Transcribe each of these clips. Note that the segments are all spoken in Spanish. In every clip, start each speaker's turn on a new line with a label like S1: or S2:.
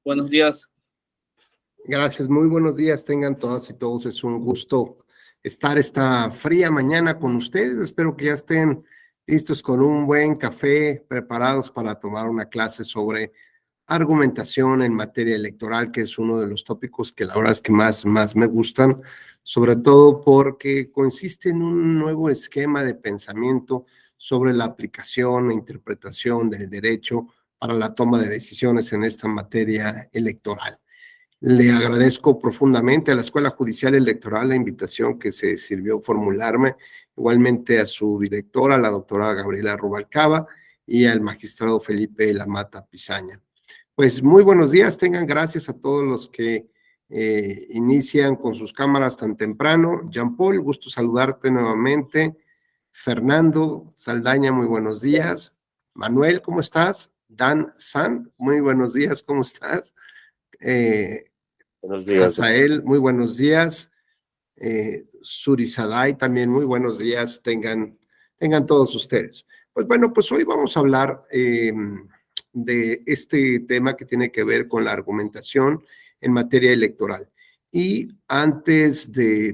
S1: Buenos días.
S2: Gracias, muy buenos días tengan todas y todos. Es un gusto estar esta fría mañana con ustedes. Espero que ya estén listos con un buen café, preparados para tomar una clase sobre argumentación en materia electoral, que es uno de los tópicos que la verdad es que más me gustan, sobre todo porque consiste en un nuevo esquema de pensamiento sobre la aplicación e interpretación del derecho para la toma de decisiones en esta materia electoral. Le agradezco profundamente a la Escuela Judicial Electoral la invitación que se sirvió formularme, igualmente a su directora, la doctora Gabriela Rubalcaba, y al magistrado Felipe Lamata Pizaña. Pues muy buenos días, tengan gracias a todos los que inician con sus cámaras tan temprano. Jean Paul, gusto saludarte nuevamente. Fernando Saldaña, muy buenos días. Manuel, ¿cómo estás? Dan San, muy buenos días, ¿cómo estás?
S3: Buenos días.
S2: Hazael, muy buenos días. Surizaday, también muy buenos días, tengan todos ustedes. Pues bueno, pues hoy vamos a hablar de este tema que tiene que ver con la argumentación en materia electoral. Y antes de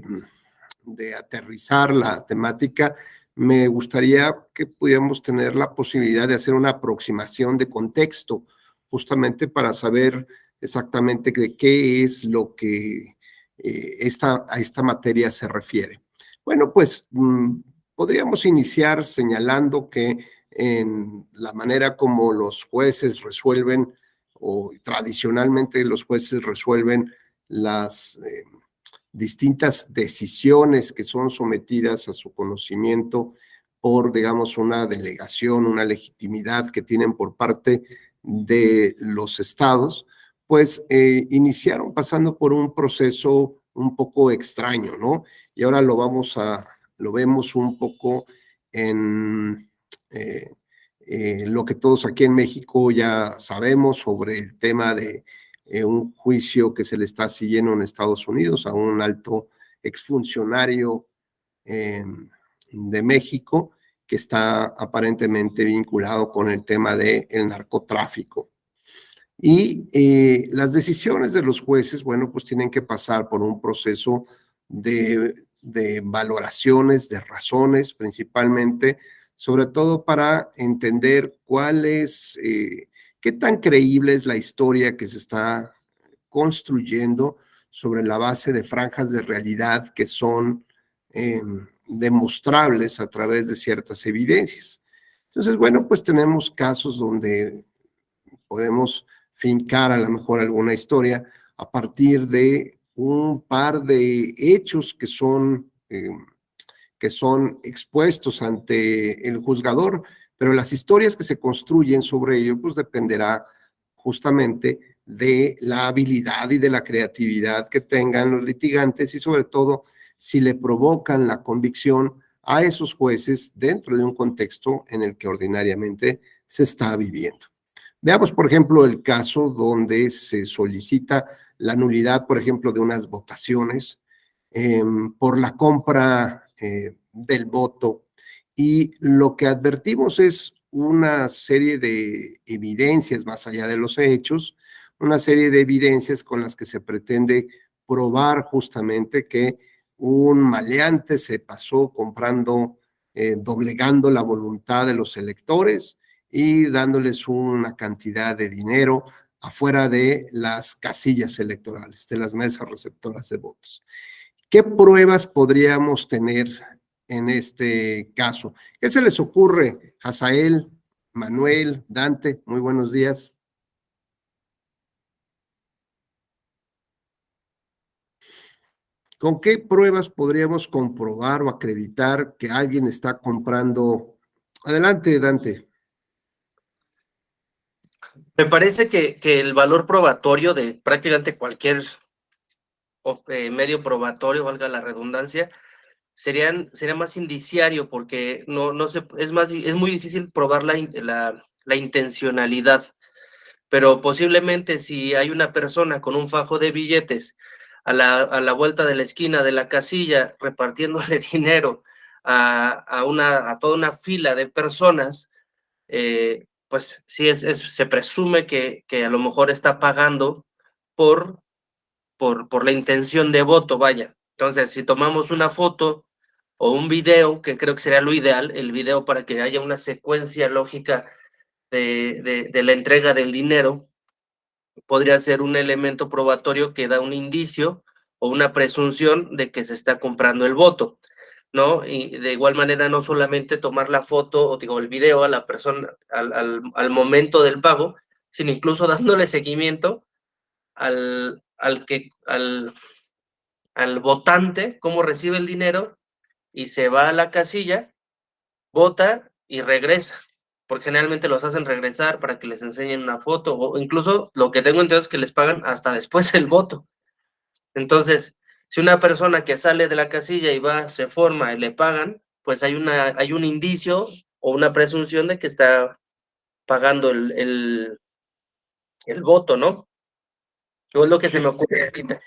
S2: aterrizar la temática, me gustaría que pudiéramos tener la posibilidad de hacer una aproximación de contexto, justamente para saber exactamente de qué es lo que a esta materia se refiere. Bueno, pues podríamos iniciar señalando que en la manera como los jueces resuelven, o tradicionalmente los jueces resuelven las distintas decisiones que son sometidas a su conocimiento por, digamos, una delegación, una legitimidad que tienen por parte de los estados, pues iniciaron pasando por un proceso un poco extraño, ¿no? Y ahora lo vemos un poco en lo que todos aquí en México ya sabemos sobre el tema de un juicio que se le está siguiendo en Estados Unidos a un alto exfuncionario de México que está aparentemente vinculado con el tema del narcotráfico. Y las decisiones de los jueces, bueno, pues tienen que pasar por un proceso de valoraciones, de razones principalmente, sobre todo para entender qué tan creíble es la historia que se está construyendo sobre la base de franjas de realidad que son demostrables a través de ciertas evidencias. Entonces, bueno, pues tenemos casos donde podemos fincar a lo mejor alguna historia a partir de un par de hechos que son expuestos ante el juzgador, pero las historias que se construyen sobre ello, pues dependerá justamente de la habilidad y de la creatividad que tengan los litigantes y sobre todo si le provocan la convicción a esos jueces dentro de un contexto en el que ordinariamente se está viviendo. Veamos, por ejemplo, el caso donde se solicita la nulidad, por ejemplo, de unas votaciones por la compra del voto. Y lo que advertimos es una serie de evidencias, más allá de los hechos, una serie de evidencias con las que se pretende probar justamente que un maleante se pasó comprando, doblegando la voluntad de los electores y dándoles una cantidad de dinero afuera de las casillas electorales, de las mesas receptoras de votos. ¿Qué pruebas podríamos tener en este caso? ¿Qué se les ocurre, Hazael, Manuel, Dante? Muy buenos días. ¿Con qué pruebas podríamos comprobar o acreditar que alguien está comprando? Adelante, Dante.
S3: Me parece que el valor probatorio de prácticamente cualquier medio probatorio, valga la redundancia, sería más indiciario porque es muy difícil probar la intencionalidad, pero posiblemente si hay una persona con un fajo de billetes a la vuelta de la esquina de la casilla repartiéndole dinero a toda una fila de personas, pues sí se presume que a lo mejor está pagando por la intención de voto, vaya. Entonces, si tomamos una foto o un video, que creo que sería lo ideal, el video para que haya una secuencia lógica de la entrega del dinero, podría ser un elemento probatorio que da un indicio o una presunción de que se está comprando el voto, ¿no? Y de igual manera, no solamente tomar la foto o digo, el video a la persona al momento del pago, sino incluso dándole seguimiento al votante, cómo recibe el dinero y se va a la casilla, vota y regresa, porque generalmente los hacen regresar para que les enseñen una foto, o incluso lo que tengo entendido es que les pagan hasta después del voto. Entonces, si una persona que sale de la casilla y va, se forma y le pagan, pues hay un indicio o una presunción de que está pagando el voto, ¿no? No es lo que se me ocurre ahorita.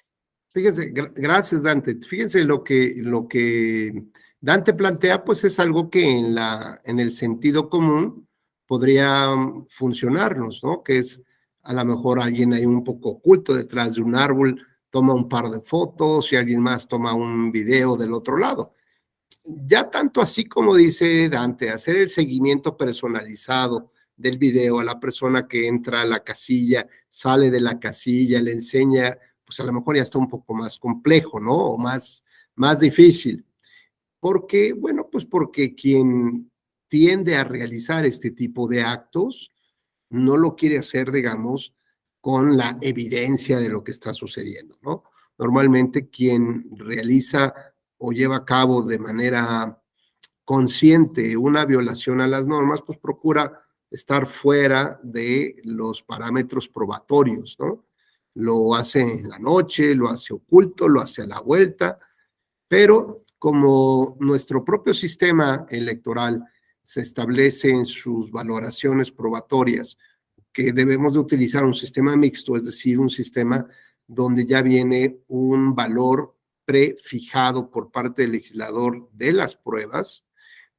S2: Fíjense, gracias Dante. Fíjense lo que Dante plantea, pues es algo que en el sentido común podría funcionarnos, ¿no? Que es a lo mejor alguien ahí un poco oculto detrás de un árbol, toma un par de fotos y alguien más toma un video del otro lado. Ya tanto así como dice Dante, hacer el seguimiento personalizado del video a la persona que entra a la casilla, sale de la casilla, le enseña, pues a lo mejor ya está un poco más complejo, ¿no? O más difícil. Porque, bueno, pues porque quien tiende a realizar este tipo de actos no lo quiere hacer, digamos, con la evidencia de lo que está sucediendo, ¿no? Normalmente quien realiza o lleva a cabo de manera consciente una violación a las normas, pues procura estar fuera de los parámetros probatorios, ¿no? Lo hace en la noche, lo hace oculto, lo hace a la vuelta, pero como nuestro propio sistema electoral se establece en sus valoraciones probatorias que debemos de utilizar un sistema mixto, es decir, un sistema donde ya viene un valor prefijado por parte del legislador de las pruebas.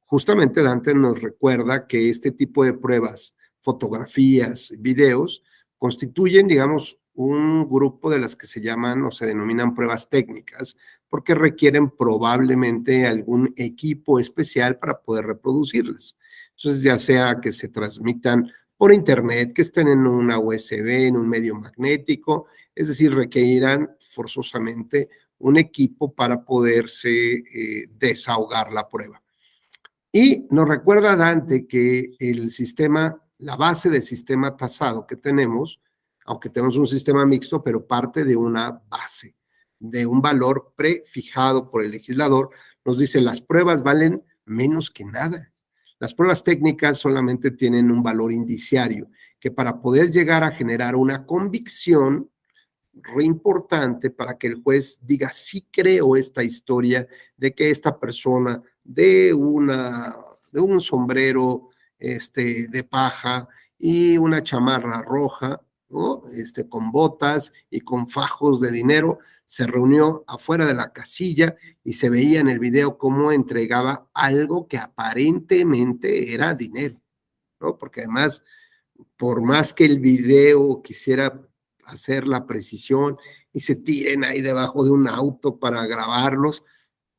S2: Justamente Dante nos recuerda que este tipo de pruebas, fotografías, videos, constituyen, digamos, un grupo de las que se llaman o se denominan pruebas técnicas, porque requieren probablemente algún equipo especial para poder reproducirlas. Entonces, ya sea que se transmitan por internet, que estén en una USB, en un medio magnético, es decir, requerirán forzosamente un equipo para poderse desahogar la prueba. Y nos recuerda Dante que el sistema, la base del sistema tasado que tenemos, aunque tenemos un sistema mixto, pero parte de una base, de un valor prefijado por el legislador, nos dice las pruebas valen menos que nada. Las pruebas técnicas solamente tienen un valor indiciario, que para poder llegar a generar una convicción re importante para que el juez diga sí creo esta historia de que esta persona de un sombrero de paja y una chamarra roja, ¿no? Con botas y con fajos de dinero, se reunió afuera de la casilla y se veía en el video cómo entregaba algo que aparentemente era dinero, ¿no? Porque además, por más que el video quisiera hacer la precisión y se tiren ahí debajo de un auto para grabarlos,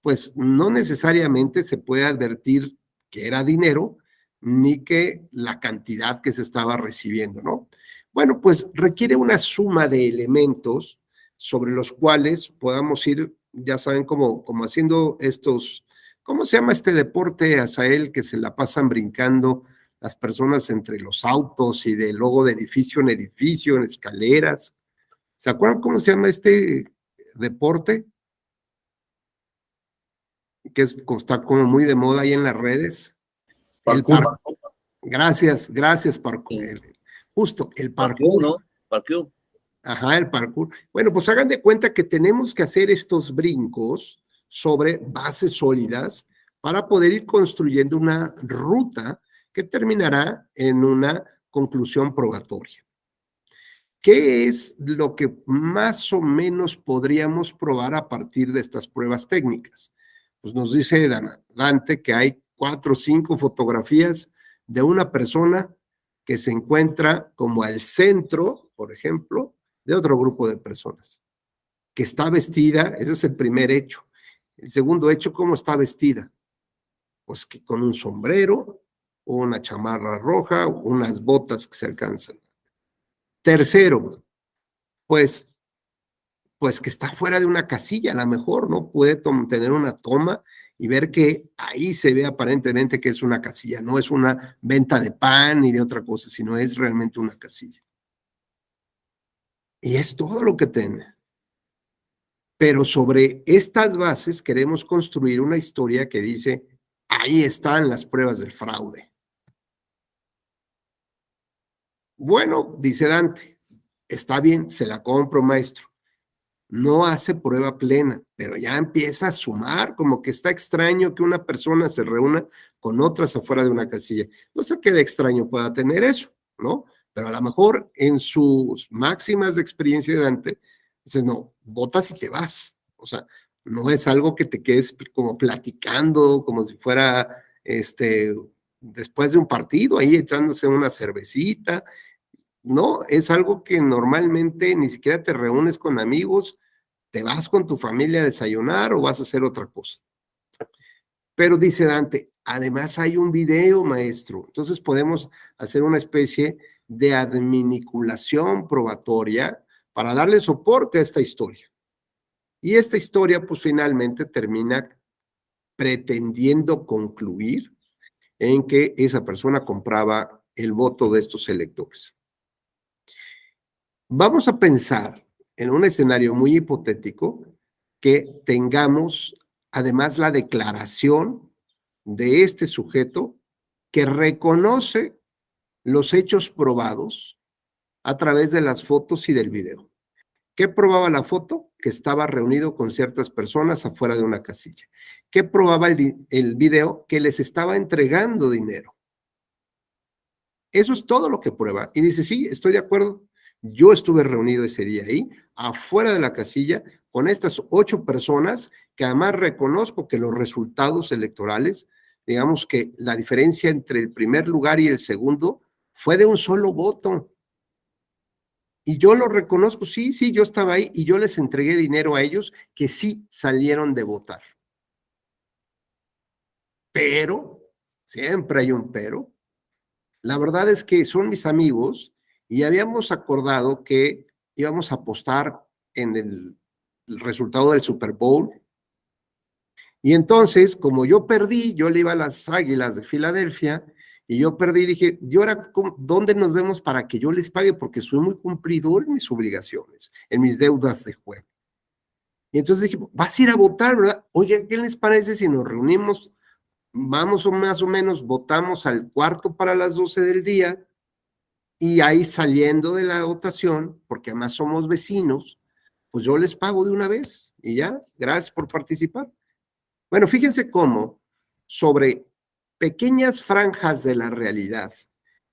S2: pues no necesariamente se puede advertir que era dinero ni que la cantidad que se estaba recibiendo, ¿no? Bueno, pues requiere una suma de elementos sobre los cuales podamos ir, ya saben, como haciendo estos, ¿cómo se llama este deporte, Asael, que se la pasan brincando las personas entre los autos y de luego de edificio en edificio, en escaleras? ¿Se acuerdan cómo se llama este deporte? Que está como muy de moda ahí en las redes. El
S1: Parkour.
S2: Gracias, parkour.
S1: Sí.
S2: Justo, el
S1: Parkour,
S2: parkour.
S1: ¿no? Parkour.
S2: Ajá, el parkour. Bueno, pues hagan de cuenta que tenemos que hacer estos brincos sobre bases sólidas para poder ir construyendo una ruta que terminará en una conclusión probatoria. ¿Qué es lo que más o menos podríamos probar a partir de estas pruebas técnicas? Pues nos dice Dante que hay 4 o 5 fotografías de una persona que se encuentra como al centro, por ejemplo, de otro grupo de personas, que está vestida, ese es el primer hecho. El segundo hecho, ¿cómo está vestida? Pues que con un sombrero, una chamarra roja, unas botas que se alcanzan. Tercero, pues, pues que está fuera de una casilla, a lo mejor, ¿no? Puede tener una toma y ver que ahí se ve aparentemente que es una casilla, no es una venta de pan ni de otra cosa, sino es realmente una casilla. Y es todo lo que tiene. Pero sobre estas bases queremos construir una historia que dice, ahí están las pruebas del fraude. Bueno, dice Dante, está bien, se la compro, maestro. No hace prueba plena, pero ya empieza a sumar, como que está extraño que una persona se reúna con otras afuera de una casilla. No sé qué de extraño pueda tener eso, ¿no? Pero a lo mejor en sus máximas de experiencia de Dante, dices, no, votas y te vas. O sea, no es algo que te quedes como platicando, como si fuera, después de un partido, ahí echándose una cervecita. No, es algo que normalmente ni siquiera te reúnes con amigos, te vas con tu familia a desayunar o vas a hacer otra cosa. Pero dice Dante, además hay un video, maestro. Entonces podemos hacer una especie de adminiculación probatoria para darle soporte a esta historia. Y esta historia, pues finalmente termina pretendiendo concluir en que esa persona compraba el voto de estos electores. Vamos a pensar en un escenario muy hipotético que tengamos además la declaración de este sujeto que reconoce los hechos probados a través de las fotos y del video. ¿Qué probaba la foto? Que estaba reunido con ciertas personas afuera de una casilla. ¿Qué probaba el video? Que les estaba entregando dinero. Eso es todo lo que prueba. Y dice, sí, estoy de acuerdo. Yo estuve reunido ese día ahí, afuera de la casilla, con estas 8 personas, que además reconozco que los resultados electorales, digamos que la diferencia entre el primer lugar y el segundo fue de un solo voto. Y yo lo reconozco, sí, sí, yo estaba ahí y yo les entregué dinero a ellos que sí salieron de votar. Pero, siempre hay un pero, la verdad es que son mis amigos y habíamos acordado que íbamos a apostar en el resultado del Super Bowl. Y entonces, como yo perdí, yo le iba a las Águilas de Filadelfia y yo perdí, dije, ¿y ahora dónde nos vemos para que yo les pague? Porque soy muy cumplidor en mis obligaciones, en mis deudas de juego. Y entonces dije, vas a ir a votar, ¿verdad? Oye, ¿qué les parece si nos reunimos, vamos o más o menos, votamos al cuarto para las 12 del día? Y ahí saliendo de la votación, porque además somos vecinos, pues yo les pago de una vez y ya, gracias por participar. Bueno, fíjense cómo sobre pequeñas franjas de la realidad,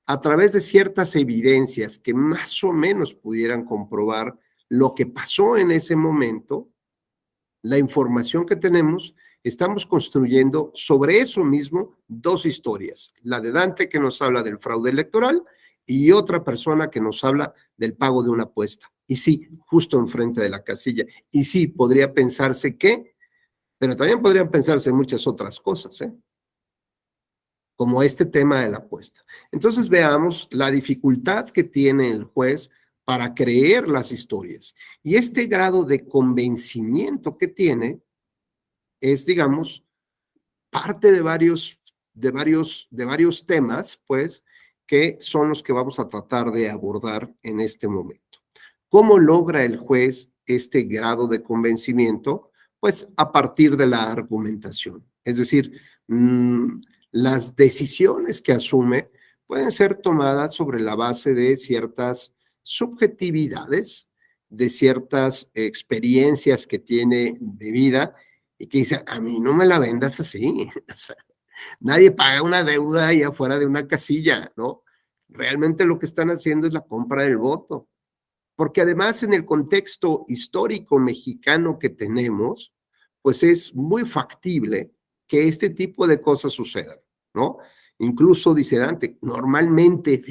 S2: a través de ciertas evidencias que más o menos pudieran comprobar lo que pasó en ese momento, la información que tenemos, estamos construyendo sobre eso mismo 2 historias. La de Dante, que nos habla del fraude electoral, y otra persona que nos habla del pago de una apuesta. Y sí, justo enfrente de la casilla. Y sí, podría pensarse que, pero también podrían pensarse muchas otras cosas, como este tema de la apuesta. Entonces veamos la dificultad que tiene el juez para creer las historias. Y este grado de convencimiento que tiene es, digamos, parte de varios temas, pues, que son los que vamos a tratar de abordar en este momento. ¿Cómo logra el juez este grado de convencimiento? Pues a partir de la argumentación. Es decir, las decisiones que asume pueden ser tomadas sobre la base de ciertas subjetividades, de ciertas experiencias que tiene de vida y que dice, a mí no me la vendas así. O sea, nadie paga una deuda ahí afuera de una casilla, ¿no? Realmente lo que están haciendo es la compra del voto. Porque además en el contexto histórico mexicano que tenemos, pues es muy factible que este tipo de cosas sucedan, ¿no? Incluso, dice Dante, normalmente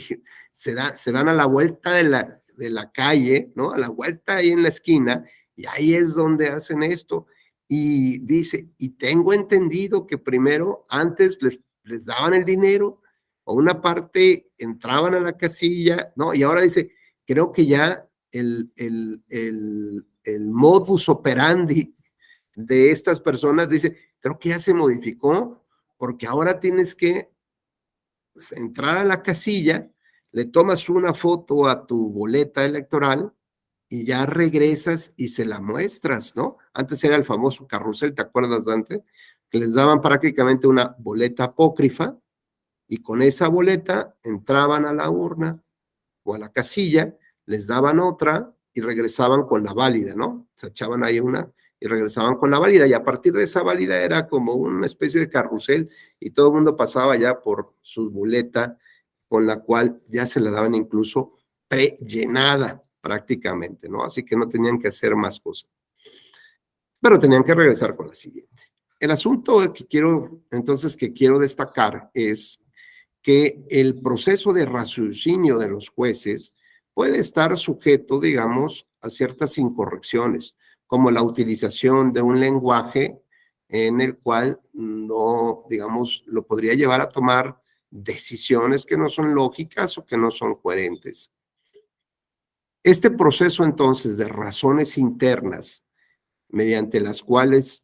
S2: se dan a la vuelta de la calle, ¿no? A la vuelta ahí en la esquina, y ahí es donde hacen esto. Y dice, y tengo entendido que primero, antes les daban el dinero, o una parte entraban a la casilla, ¿no? Y ahora dice, creo que ya el modus operandi de estas personas, dice, creo que ya se modificó, porque ahora tienes que entrar a la casilla, le tomas una foto a tu boleta electoral y ya regresas y se la muestras, ¿no? Antes era el famoso carrusel, ¿te acuerdas, Dante? Que les daban prácticamente una boleta apócrifa y con esa boleta entraban a la urna o a la casilla, les daban otra y regresaban con la válida, ¿no? Se echaban ahí una y regresaban con la válida, y a partir de esa válida era como una especie de carrusel y todo el mundo pasaba ya por su boleta, con la cual ya se la daban incluso prellenada prácticamente, ¿no? Así que no tenían que hacer más cosas, pero tenían que regresar con la siguiente. El asunto que quiero destacar es que el proceso de raciocinio de los jueces puede estar sujeto, digamos, a ciertas incorrecciones, como la utilización de un lenguaje en el cual no, digamos, lo podría llevar a tomar decisiones que no son lógicas o que no son coherentes. Este proceso entonces de razones internas, mediante las cuales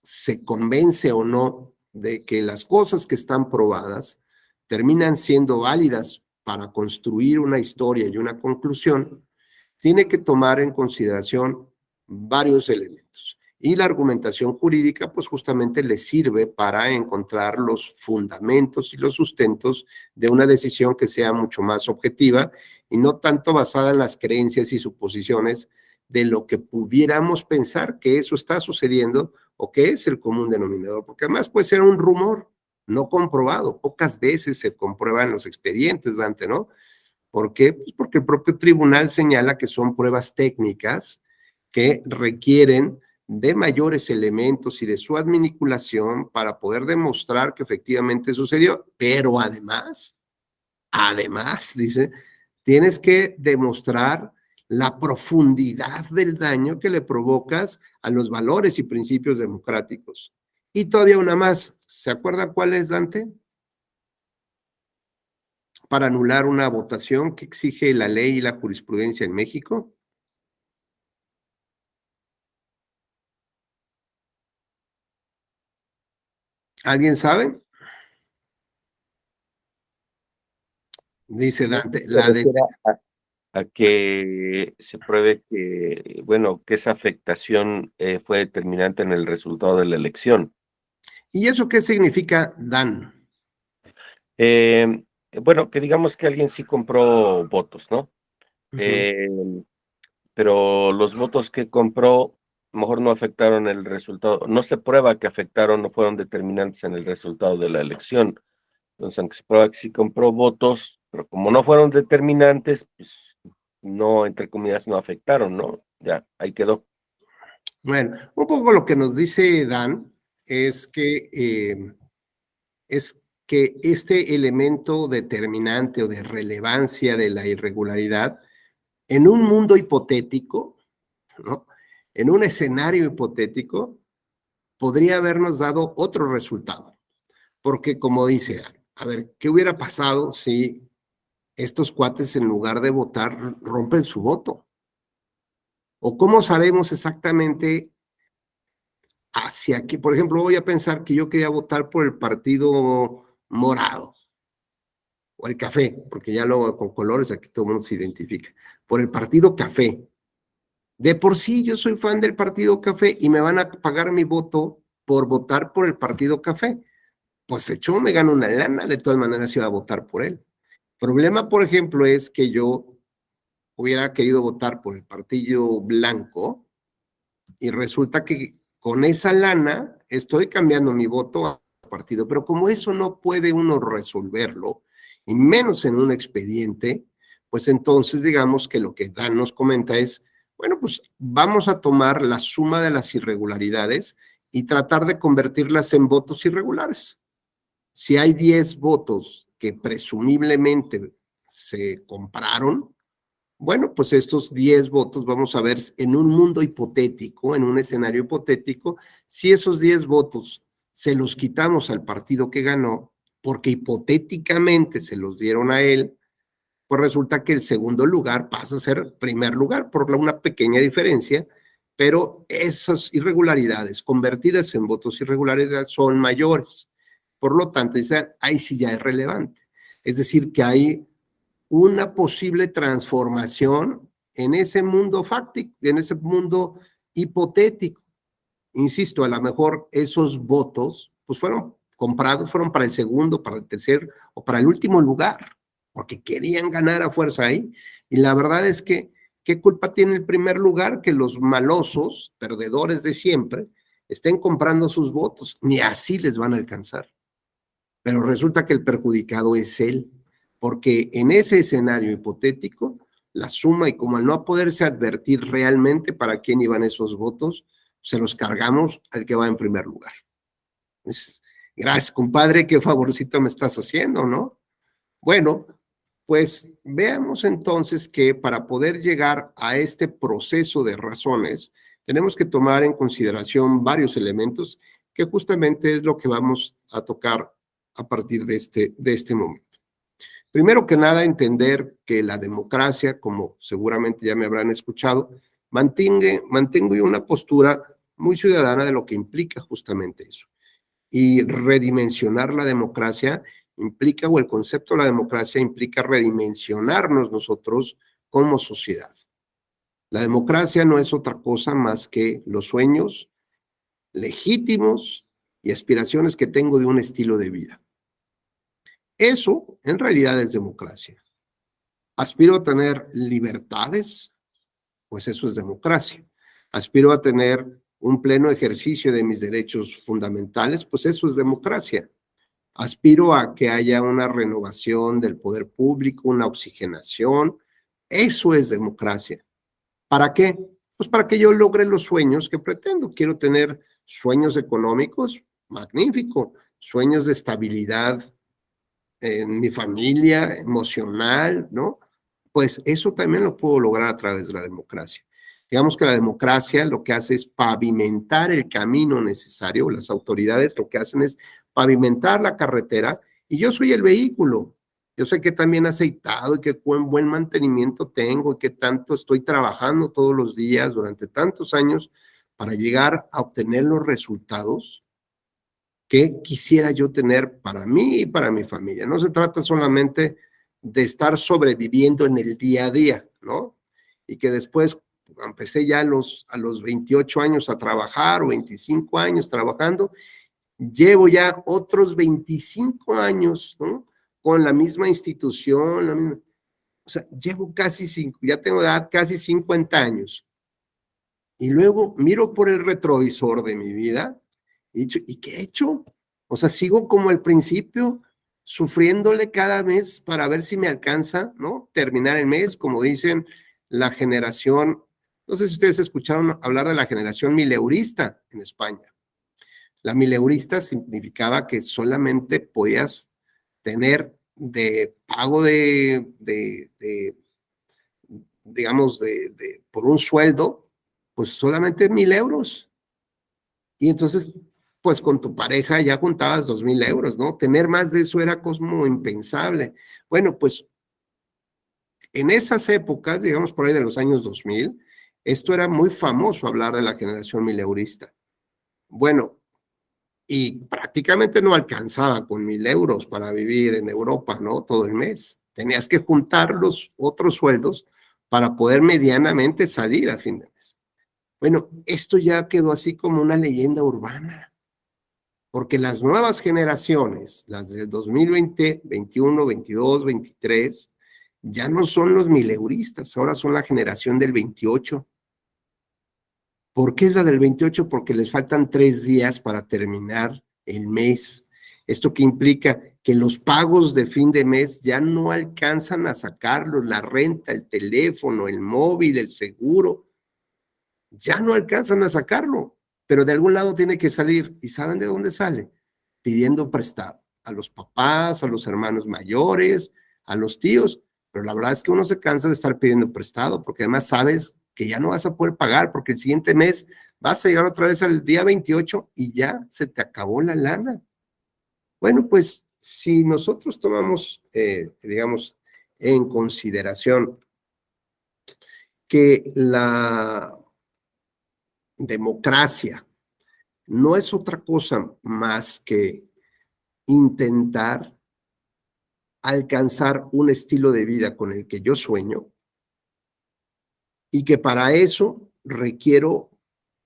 S2: se convence o no de que las cosas que están probadas terminan siendo válidas para construir una historia y una conclusión, tiene que tomar en consideración varios elementos. Y la argumentación jurídica, pues justamente le sirve para encontrar los fundamentos y los sustentos de una decisión que sea mucho más objetiva y no tanto basada en las creencias y suposiciones de lo que pudiéramos pensar que eso está sucediendo o que es el común denominador, porque además puede ser un rumor no comprobado. Pocas veces se comprueban los expedientes, Dante, ¿no? ¿Por qué? Pues porque el propio tribunal señala que son pruebas técnicas que requieren de mayores elementos y de su adminiculación para poder demostrar que efectivamente sucedió. Pero además, dice, tienes que demostrar la profundidad del daño que le provocas a los valores y principios democráticos. Y todavía una más, ¿se acuerda cuál es, Dante? Para anular una votación que exige la ley y la jurisprudencia en México. ¿Alguien sabe? Dice
S1: No sé
S2: Dante,
S1: si se
S2: la de...
S1: refiere a que se pruebe que, bueno, que esa afectación fue determinante en el resultado de la elección.
S2: ¿Y eso qué significa, Dan?
S1: Eh, bueno, que digamos que alguien sí compró votos, ¿no?
S2: Ujú.
S1: Eh, pero los votos que compró mejor no afectaron el resultado, no se prueba que afectaron, no fueron determinantes en el resultado de la elección. Entonces, aunque se prueba que sí compró votos, pero como no fueron determinantes, pues no, entre comillas, no afectaron, ¿no? Ya, ahí quedó.
S2: Bueno, un poco lo que nos dice Dan es es que este elemento determinante o de relevancia de la irregularidad en un mundo hipotético, ¿no? En un escenario hipotético, podría habernos dado otro resultado. Porque como dice, a ver, ¿qué hubiera pasado si estos cuates en lugar de votar rompen su voto? ¿O cómo sabemos exactamente hacia qué? Por ejemplo, voy a pensar que yo quería votar por el partido morado o el café, porque ya luego con colores aquí todo el mundo se identifica, por el partido café. De por sí yo soy fan del partido café y me van a pagar mi voto por votar por el partido café. Pues hecho, me gano una lana, de todas maneras iba a votar por él. Problema, por ejemplo, es que yo hubiera querido votar por el partido blanco y resulta que con esa lana estoy cambiando mi voto a partido, pero como eso no puede uno resolverlo, y menos en un expediente, pues entonces digamos que lo que Dan nos comenta es, bueno, pues vamos a tomar la suma de las irregularidades y tratar de convertirlas en votos irregulares. Si hay 10 votos que presumiblemente se compraron, bueno, pues estos 10 votos vamos a ver en un mundo hipotético, en un escenario hipotético, si esos 10 votos se los quitamos al partido que ganó, porque hipotéticamente se los dieron a él, pues resulta que el segundo lugar pasa a ser primer lugar por una pequeña diferencia, pero esas irregularidades convertidas en votos irregularidades son mayores. Por lo tanto, ahí sí ya es relevante. Es decir, que hay una posible transformación en ese mundo fáctico, en ese mundo hipotético. Insisto, a lo mejor esos votos pues fueron comprados, fueron para el segundo, para el tercer o para el último lugar, porque querían ganar a fuerza ahí. Y la verdad es que, ¿qué culpa tiene el primer lugar que los malosos, perdedores de siempre, estén comprando sus votos? Ni así les van a alcanzar. Pero resulta que el perjudicado es él, porque en ese escenario hipotético, la suma y como al no poderse advertir realmente para quién iban esos votos, se los cargamos al que va en primer lugar. Gracias, compadre, qué favorcito me estás haciendo, ¿no? Bueno, pues veamos entonces que para poder llegar a este proceso de razones, tenemos que tomar en consideración varios elementos que justamente es lo que vamos a tocar a partir de este momento. Primero que nada, entender que la democracia, como seguramente ya me habrán escuchado, mantengo yo una postura muy ciudadana de lo que implica justamente eso. Y redimensionar la democracia implica, o el concepto de la democracia implica redimensionarnos nosotros como sociedad. La democracia no es otra cosa más que los sueños legítimos y aspiraciones que tengo de un estilo de vida. Eso, en realidad, es democracia. Aspiro a tener libertades, pues eso es democracia. Aspiro a tener un pleno ejercicio de mis derechos fundamentales, pues eso es democracia. Aspiro a que haya una renovación del poder público, una oxigenación, eso es democracia. ¿Para qué? Pues para que yo logre los sueños que pretendo. Quiero tener sueños económicos, magnífico, sueños de estabilidad en mi familia, emocional, ¿no? Pues eso también lo puedo lograr a través de la democracia. Digamos que la democracia lo que hace es pavimentar el camino necesario, las autoridades lo que hacen es pavimentar la carretera y yo soy el vehículo. Yo sé que también aceitado y que buen mantenimiento tengo y que tanto estoy trabajando todos los días durante tantos años para llegar a obtener los resultados que quisiera yo tener para mí y para mi familia. No se trata solamente de estar sobreviviendo en el día a día, ¿no? Y que después empecé ya a los 28 años a trabajar o 25 años trabajando, llevo ya otros 25 años, ¿no? Con la misma institución, o sea, llevo ya tengo edad casi 50 años. Y luego miro por el retrovisor de mi vida y ¿qué he hecho? O sea, sigo como al principio, sufriéndole cada mes para ver si me alcanza, ¿no? Terminar el mes, como dicen la generación, no sé si ustedes escucharon hablar de la generación mileurista en España. La mileurista significaba que solamente podías tener de pago digamos, por un sueldo, pues solamente 1,000 euros. Y entonces, pues con tu pareja ya juntabas 2,000 euros, ¿no? Tener más de eso era como impensable. Bueno, pues en esas épocas, digamos por ahí de los años 2000, esto era muy famoso hablar de la generación mileurista. Bueno, y prácticamente no alcanzaba con 1,000 euros para vivir en Europa, ¿no? Todo el mes. Tenías que juntar los otros sueldos para poder medianamente salir a fin de mes. Bueno, esto ya quedó así como una leyenda urbana, porque las nuevas generaciones, las del 2020, 21, 22, 23, ya no son los mileuristas, ahora son la generación del 28. ¿Por qué es la del 28? Porque les faltan 3 días para terminar el mes. ¿Esto qué implica? Que los pagos de fin de mes ya no alcanzan a sacarlos, la renta, el teléfono, el móvil, el seguro, ya no alcanzan a sacarlo, pero de algún lado tiene que salir. ¿Y saben de dónde sale? Pidiendo prestado. a los papás, a los hermanos mayores, a los tíos, pero la verdad es que uno se cansa de estar pidiendo prestado, porque además sabes que ya no vas a poder pagar, porque el siguiente mes vas a llegar otra vez al día 28 y ya se te acabó la lana. Bueno, pues si nosotros tomamos, digamos, en consideración que la democracia no es otra cosa más que intentar alcanzar un estilo de vida con el que yo sueño y que para eso requiero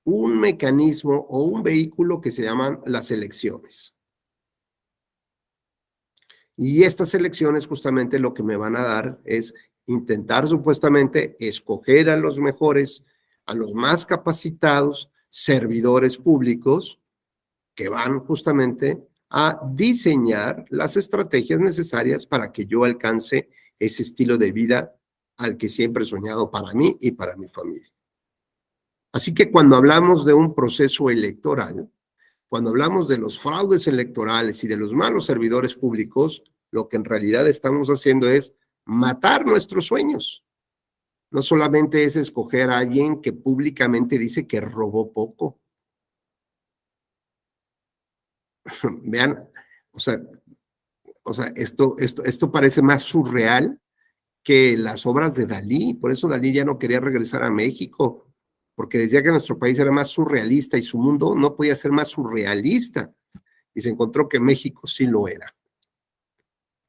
S2: un mecanismo o un vehículo que se llaman las elecciones. Y estas elecciones justamente lo que me van a dar es intentar supuestamente escoger a los mejores, a los más capacitados servidores públicos que van justamente a diseñar las estrategias necesarias para que yo alcance ese estilo de vida al que siempre he soñado para mí y para mi familia. Así que cuando hablamos de un proceso electoral, cuando hablamos de los fraudes electorales y de los malos servidores públicos, lo que en realidad estamos haciendo es matar nuestros sueños. No solamente es escoger a alguien que públicamente dice que robó poco. Vean, o sea, esto parece más surreal que las obras de Dalí. Por eso Dalí ya no quería regresar a México, porque decía que nuestro país era más surrealista y su mundo no podía ser más surrealista. Y se encontró que México sí lo era.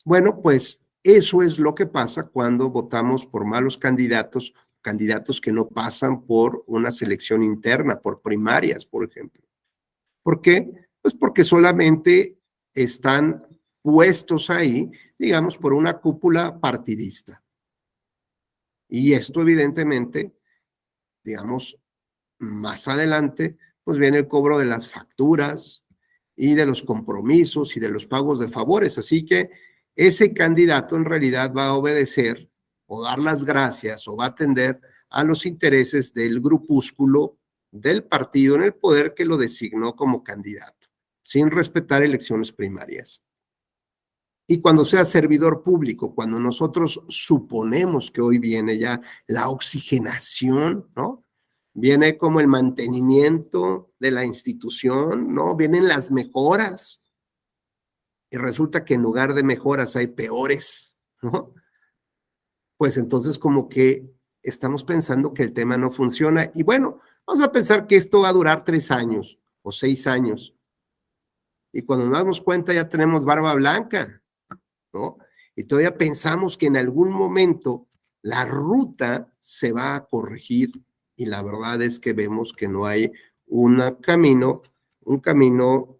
S2: Bueno, pues eso es lo que pasa cuando votamos por malos candidatos, candidatos que no pasan por una selección interna, por primarias, por ejemplo. ¿Por qué? Pues porque solamente están puestos ahí, digamos, por una cúpula partidista. Y esto evidentemente, digamos, más adelante, pues viene el cobro de las facturas y de los compromisos y de los pagos de favores. Así que ese candidato en realidad va a obedecer o dar las gracias o va a atender a los intereses del grupúsculo del partido en el poder que lo designó como candidato, sin respetar elecciones primarias. Y cuando sea servidor público, cuando nosotros suponemos que hoy viene ya la oxigenación, ¿no? Viene como el mantenimiento de la institución, ¿no? Vienen las mejoras. Y resulta que en lugar de mejoras hay peores, ¿no? Pues entonces como que estamos pensando que el tema no funciona. Y bueno, vamos a pensar que esto va a durar 3 años o 6 años. Y cuando nos damos cuenta ya tenemos barba blanca, ¿no? Y todavía pensamos que en algún momento la ruta se va a corregir y la verdad es que vemos que no hay un camino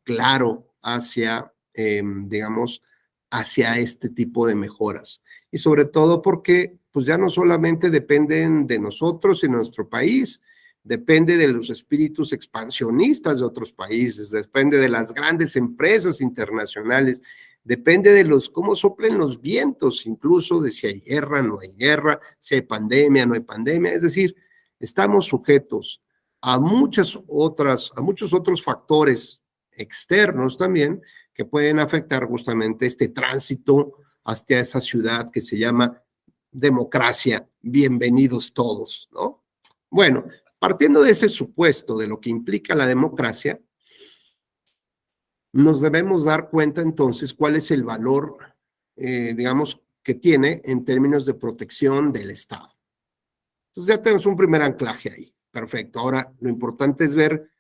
S2: claro hacia, digamos, hacia este tipo de mejoras. Y sobre todo porque pues ya no solamente dependen de nosotros y nuestro país, depende de los espíritus expansionistas de otros países, depende de las grandes empresas internacionales, depende de cómo soplen los vientos, incluso de si hay guerra, no hay guerra, si hay pandemia, no hay pandemia. Es decir, estamos sujetos a muchos otros factores externos también que pueden afectar justamente este tránsito hacia esa ciudad que se llama democracia. Bienvenidos todos, ¿no? Bueno, partiendo de ese supuesto de lo que implica la democracia, nos debemos dar cuenta entonces cuál es el valor, digamos, que tiene en términos de protección del Estado. Entonces ya tenemos un primer anclaje ahí. Perfecto. Ahora, lo importante es ver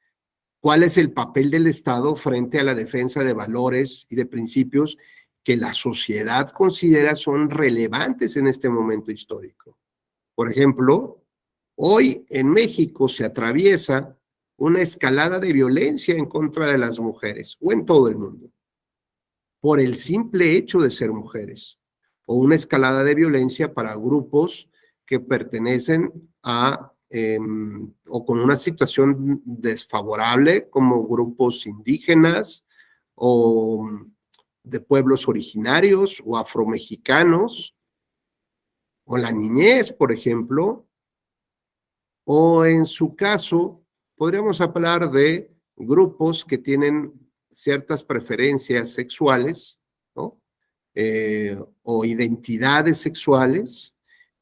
S2: cuál es el papel del Estado frente a la defensa de valores y de principios que la sociedad considera son relevantes en este momento histórico. Por ejemplo, hoy en México se atraviesa una escalada de violencia en contra de las mujeres, o en todo el mundo, por el simple hecho de ser mujeres, o una escalada de violencia para grupos que pertenecen a o con una situación desfavorable, como grupos indígenas o de pueblos originarios o afromexicanos, o la niñez, por ejemplo, o en su caso, podríamos hablar de grupos que tienen ciertas preferencias sexuales ¿no? O identidades sexuales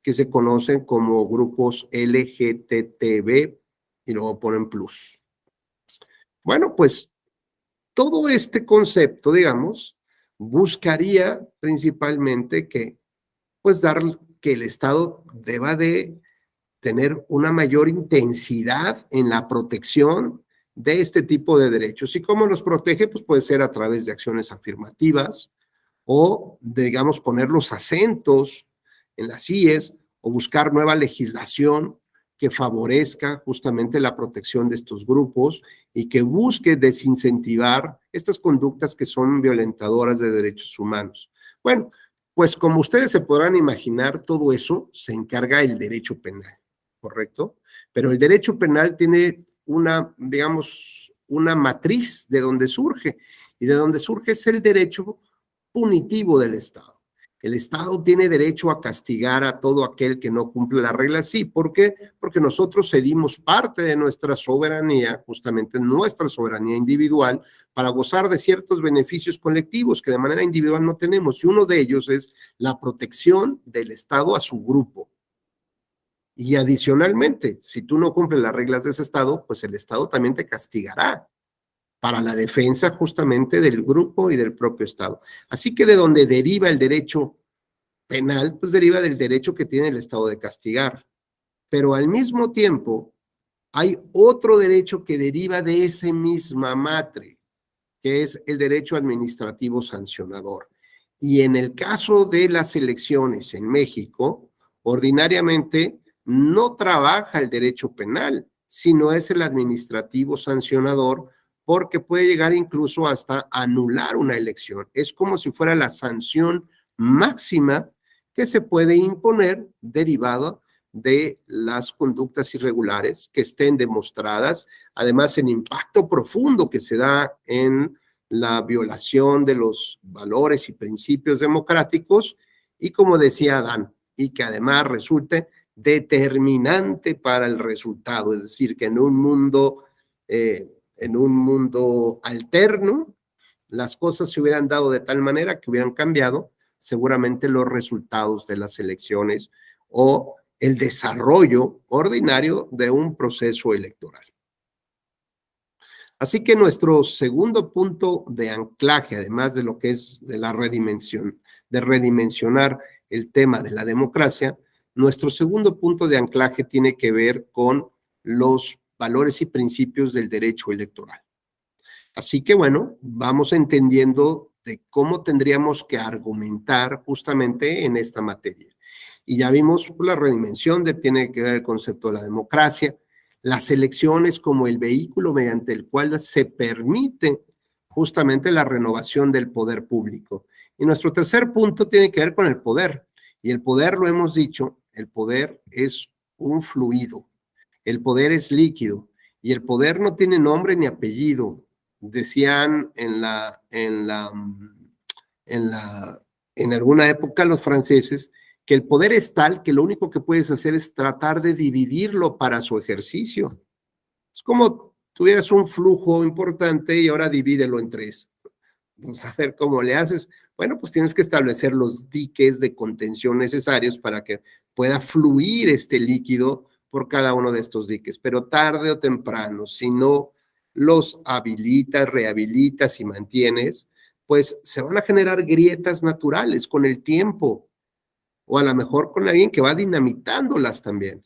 S2: que se conocen como grupos LGTB y luego ponen plus. Bueno, pues todo este concepto, digamos, buscaría principalmente que, pues, que el Estado deba de tener una mayor intensidad en la protección de este tipo de derechos. ¿Y cómo los protege? Pues puede ser a través de acciones afirmativas o, digamos, poner los acentos en las IES o buscar nueva legislación que favorezca justamente la protección de estos grupos y que busque desincentivar estas conductas que son violentadoras de derechos humanos. Bueno, pues como ustedes se podrán imaginar, todo eso se encarga el derecho penal, ¿correcto? Pero el derecho penal tiene una, digamos, una matriz de donde surge, y de donde surge es el derecho punitivo del Estado. El Estado tiene derecho a castigar a todo aquel que no cumple las reglas. Sí, ¿por qué? Porque nosotros cedimos parte de nuestra soberanía, justamente nuestra soberanía individual, para gozar de ciertos beneficios colectivos que de manera individual no tenemos. Y uno de ellos es la protección del Estado a su grupo. Y adicionalmente, si tú no cumples las reglas de ese Estado, pues el Estado también te castigará para la defensa justamente del grupo y del propio Estado. Así que de donde deriva el derecho penal, pues deriva del derecho que tiene el Estado de castigar. Pero al mismo tiempo, hay otro derecho que deriva de esa misma matriz, que es el derecho administrativo sancionador. Y en el caso de las elecciones en México, ordinariamente no trabaja el derecho penal, sino es el administrativo sancionador, porque puede llegar incluso hasta anular una elección. Es como si fuera la sanción máxima que se puede imponer derivada de las conductas irregulares que estén demostradas, además el impacto profundo que se da en la violación de los valores y principios democráticos, y como decía Adán, y que además resulte determinante para el resultado, es decir, que en un mundo alterno, las cosas se hubieran dado de tal manera que hubieran cambiado seguramente los resultados de las elecciones o el desarrollo ordinario de un proceso electoral. Así que nuestro segundo punto de anclaje, además de lo que es de la redimensionar el tema de la democracia, nuestro segundo punto de anclaje tiene que ver con los valores y principios del derecho electoral. Así que bueno, vamos entendiendo de cómo tendríamos que argumentar justamente en esta materia. Y ya vimos la redimensión de tiene que ver el concepto de la democracia, las elecciones como el vehículo mediante el cual se permite justamente la renovación del poder público. Y nuestro tercer punto tiene que ver con el poder. Y el poder, lo hemos dicho, el poder es un fluido, el poder es líquido y el poder no tiene nombre ni apellido. Decían en alguna época los franceses que el poder es tal que lo único que puedes hacer es tratar de dividirlo para su ejercicio. Es como tuvieras un flujo importante y ahora divídelo en tres. Pues a ver cómo le haces. Bueno, pues tienes que establecer los diques de contención necesarios para que pueda fluir este líquido por cada uno de estos diques. Pero tarde o temprano, si no los habilitas, rehabilitas y mantienes, pues se van a generar grietas naturales con el tiempo, o a lo mejor con alguien que va dinamitándolas también.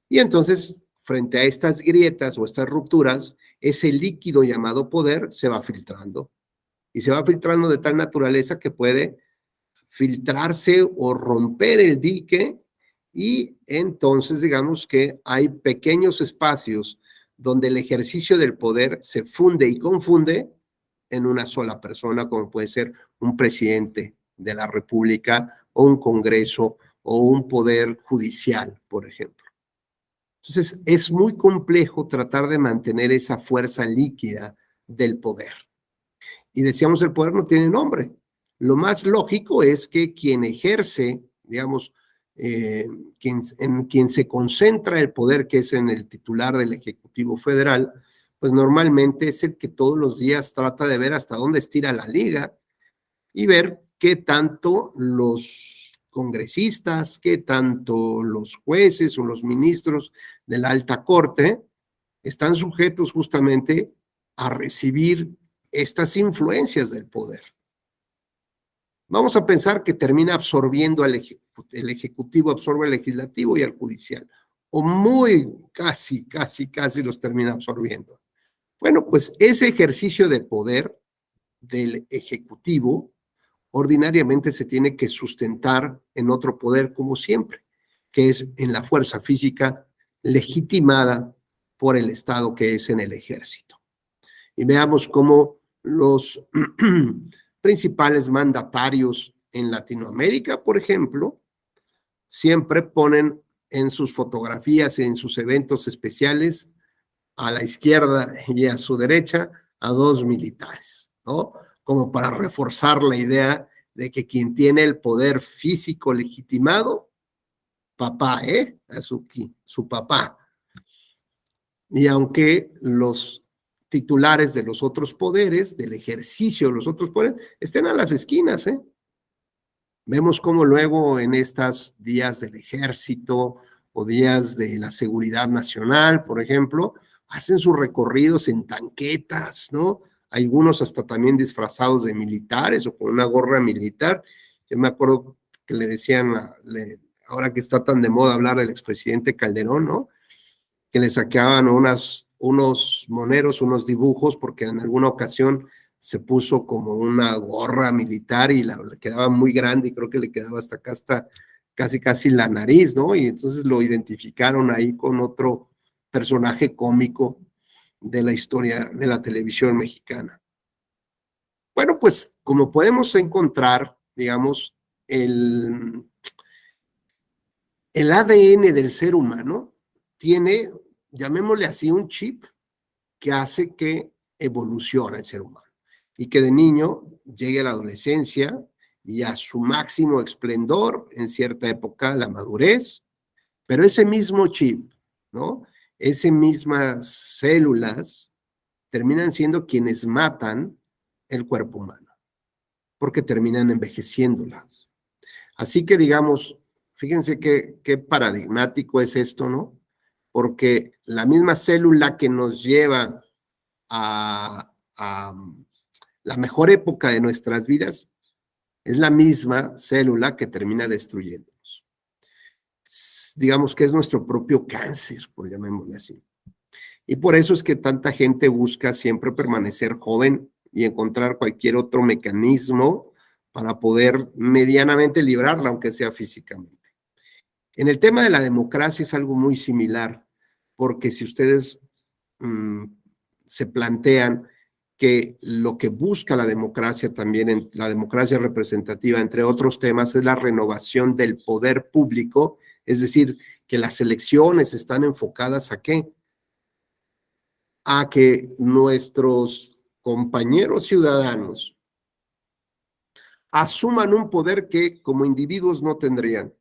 S2: Y entonces, frente a estas grietas o estas rupturas, ese líquido llamado poder se va filtrando. Y se va filtrando de tal naturaleza que puede filtrarse o romper el dique, y entonces digamos que hay pequeños espacios donde el ejercicio del poder se funde y confunde en una sola persona, como puede ser un presidente de la República o un Congreso o un poder judicial, por ejemplo. Entonces, es muy complejo tratar de mantener esa fuerza líquida del poder. Y decíamos, el poder no tiene nombre. Lo más lógico es que quien ejerce, digamos, en quien se concentra el poder, que es en el titular del Ejecutivo Federal, pues normalmente es el que todos los días trata de ver hasta dónde estira la liga y ver qué tanto los congresistas, qué tanto los jueces o los ministros de la alta corte están sujetos justamente a recibir estas influencias del poder. Vamos a pensar que termina absorbiendo el Ejecutivo, absorbe el Legislativo y el Judicial, o casi los termina absorbiendo. Bueno, pues ese ejercicio de poder del Ejecutivo ordinariamente se tiene que sustentar en otro poder como siempre, que es en la fuerza física legitimada por el Estado, que es en el Ejército. Y veamos cómo los principales mandatarios en Latinoamérica, por ejemplo, siempre ponen en sus fotografías, en sus eventos especiales, a la izquierda y a su derecha, a dos militares, ¿no? Como para reforzar la idea de que quien tiene el poder físico legitimado, papá, a su papá. Y aunque los titulares de los otros poderes, del ejercicio de los otros poderes, estén a las esquinas, Vemos cómo luego en estos días del ejército o días de la seguridad nacional, por ejemplo, hacen sus recorridos en tanquetas, ¿no? Algunos hasta también disfrazados de militares o con una gorra militar. Yo me acuerdo que le decían, ahora que está tan de moda hablar del expresidente Calderón, ¿no? Que le saqueaban unos moneros, unos dibujos, porque en alguna ocasión se puso como una gorra militar y le quedaba muy grande y creo que le quedaba hasta acá, hasta casi la nariz, ¿no? Y entonces lo identificaron ahí con otro personaje cómico de la historia de la televisión mexicana. Bueno, pues como podemos encontrar, digamos, el ADN del ser humano tiene, llamémosle así, un chip que hace que evolucione el ser humano y que de niño llegue a la adolescencia y a su máximo esplendor en cierta época, la madurez, pero ese mismo chip, ¿no? Esas mismas células terminan siendo quienes matan el cuerpo humano, porque terminan envejeciéndolas. Así que digamos, fíjense qué paradigmático es esto, ¿no? Porque la misma célula que nos lleva a la mejor época de nuestras vidas es la misma célula que termina destruyéndonos. Digamos que es nuestro propio cáncer, por llamémosle así. Y por eso es que tanta gente busca siempre permanecer joven y encontrar cualquier otro mecanismo para poder medianamente librarla, aunque sea físicamente. En el tema de la democracia es algo muy similar, porque si ustedes se plantean que lo que busca la democracia también, la democracia representativa, entre otros temas, es la renovación del poder público, es decir, que las elecciones están enfocadas ¿a qué? A que nuestros compañeros ciudadanos asuman un poder que como individuos no tendrían.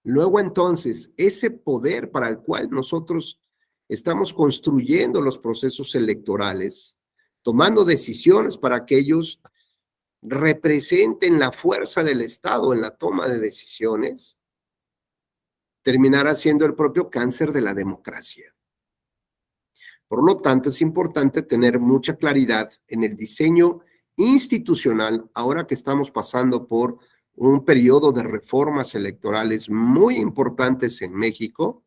S2: Luego entonces, ese poder para el cual nosotros estamos construyendo los procesos electorales, tomando decisiones para que ellos representen la fuerza del Estado en la toma de decisiones, terminará siendo el propio cáncer de la democracia. Por lo tanto, es importante tener mucha claridad en el diseño institucional, ahora que estamos pasando por un periodo de reformas electorales muy importantes en México.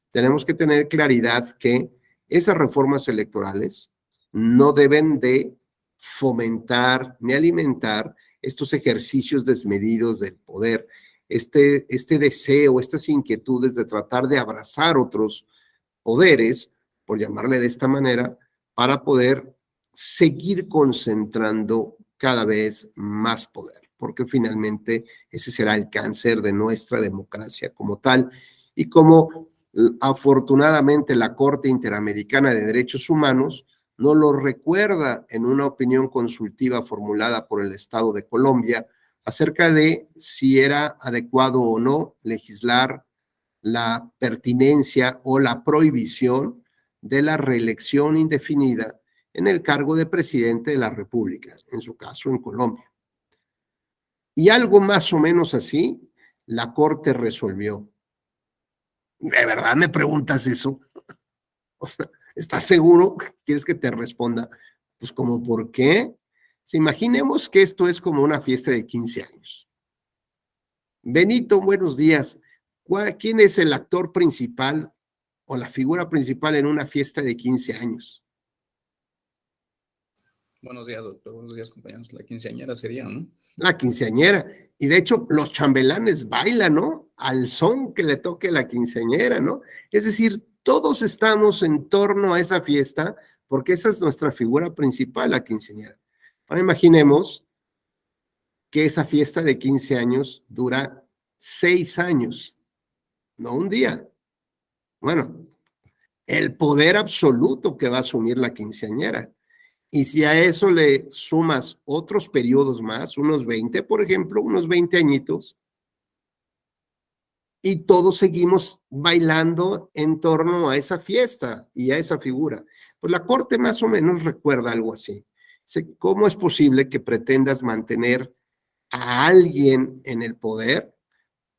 S2: Tenemos que tener claridad que esas reformas electorales no deben de fomentar ni alimentar estos ejercicios desmedidos del poder, este deseo, estas inquietudes de tratar de abrazar otros poderes, por llamarle de esta manera, para poder seguir concentrando cada vez más poder, porque finalmente ese será el cáncer de nuestra democracia como tal. Y como afortunadamente la Corte Interamericana de Derechos Humanos nos lo recuerda en una opinión consultiva formulada por el Estado de Colombia acerca de si era adecuado o no legislar la pertinencia o la prohibición de la reelección indefinida en el cargo de presidente de la República, en su caso en Colombia. Y algo más o menos así, la Corte resolvió. ¿De verdad me preguntas eso? O sea, ¿estás seguro? ¿Quieres que te responda? Pues como, ¿por qué? Si imaginemos que esto es como una fiesta de 15 años. Benito, buenos días. ¿Quién es el actor principal o la figura principal en una fiesta de 15 años?
S4: Buenos días, doctor. Buenos días, compañeros. La quinceañera sería, ¿no?
S2: La quinceañera. Y de hecho, los chambelanes bailan, ¿no? Al son que le toque la quinceañera, ¿no? Es decir, todos estamos en torno a esa fiesta porque esa es nuestra figura principal, la quinceañera. Ahora imaginemos que esa fiesta de 15 años dura 6 años, no un día. Bueno, el poder absoluto que va a asumir la quinceañera. Y si a eso le sumas otros periodos más, unos 20, por ejemplo, unos 20 añitos, y todos seguimos bailando en torno a esa fiesta y a esa figura. Pues la Corte más o menos recuerda algo así. ¿Cómo es posible que pretendas mantener a alguien en el poder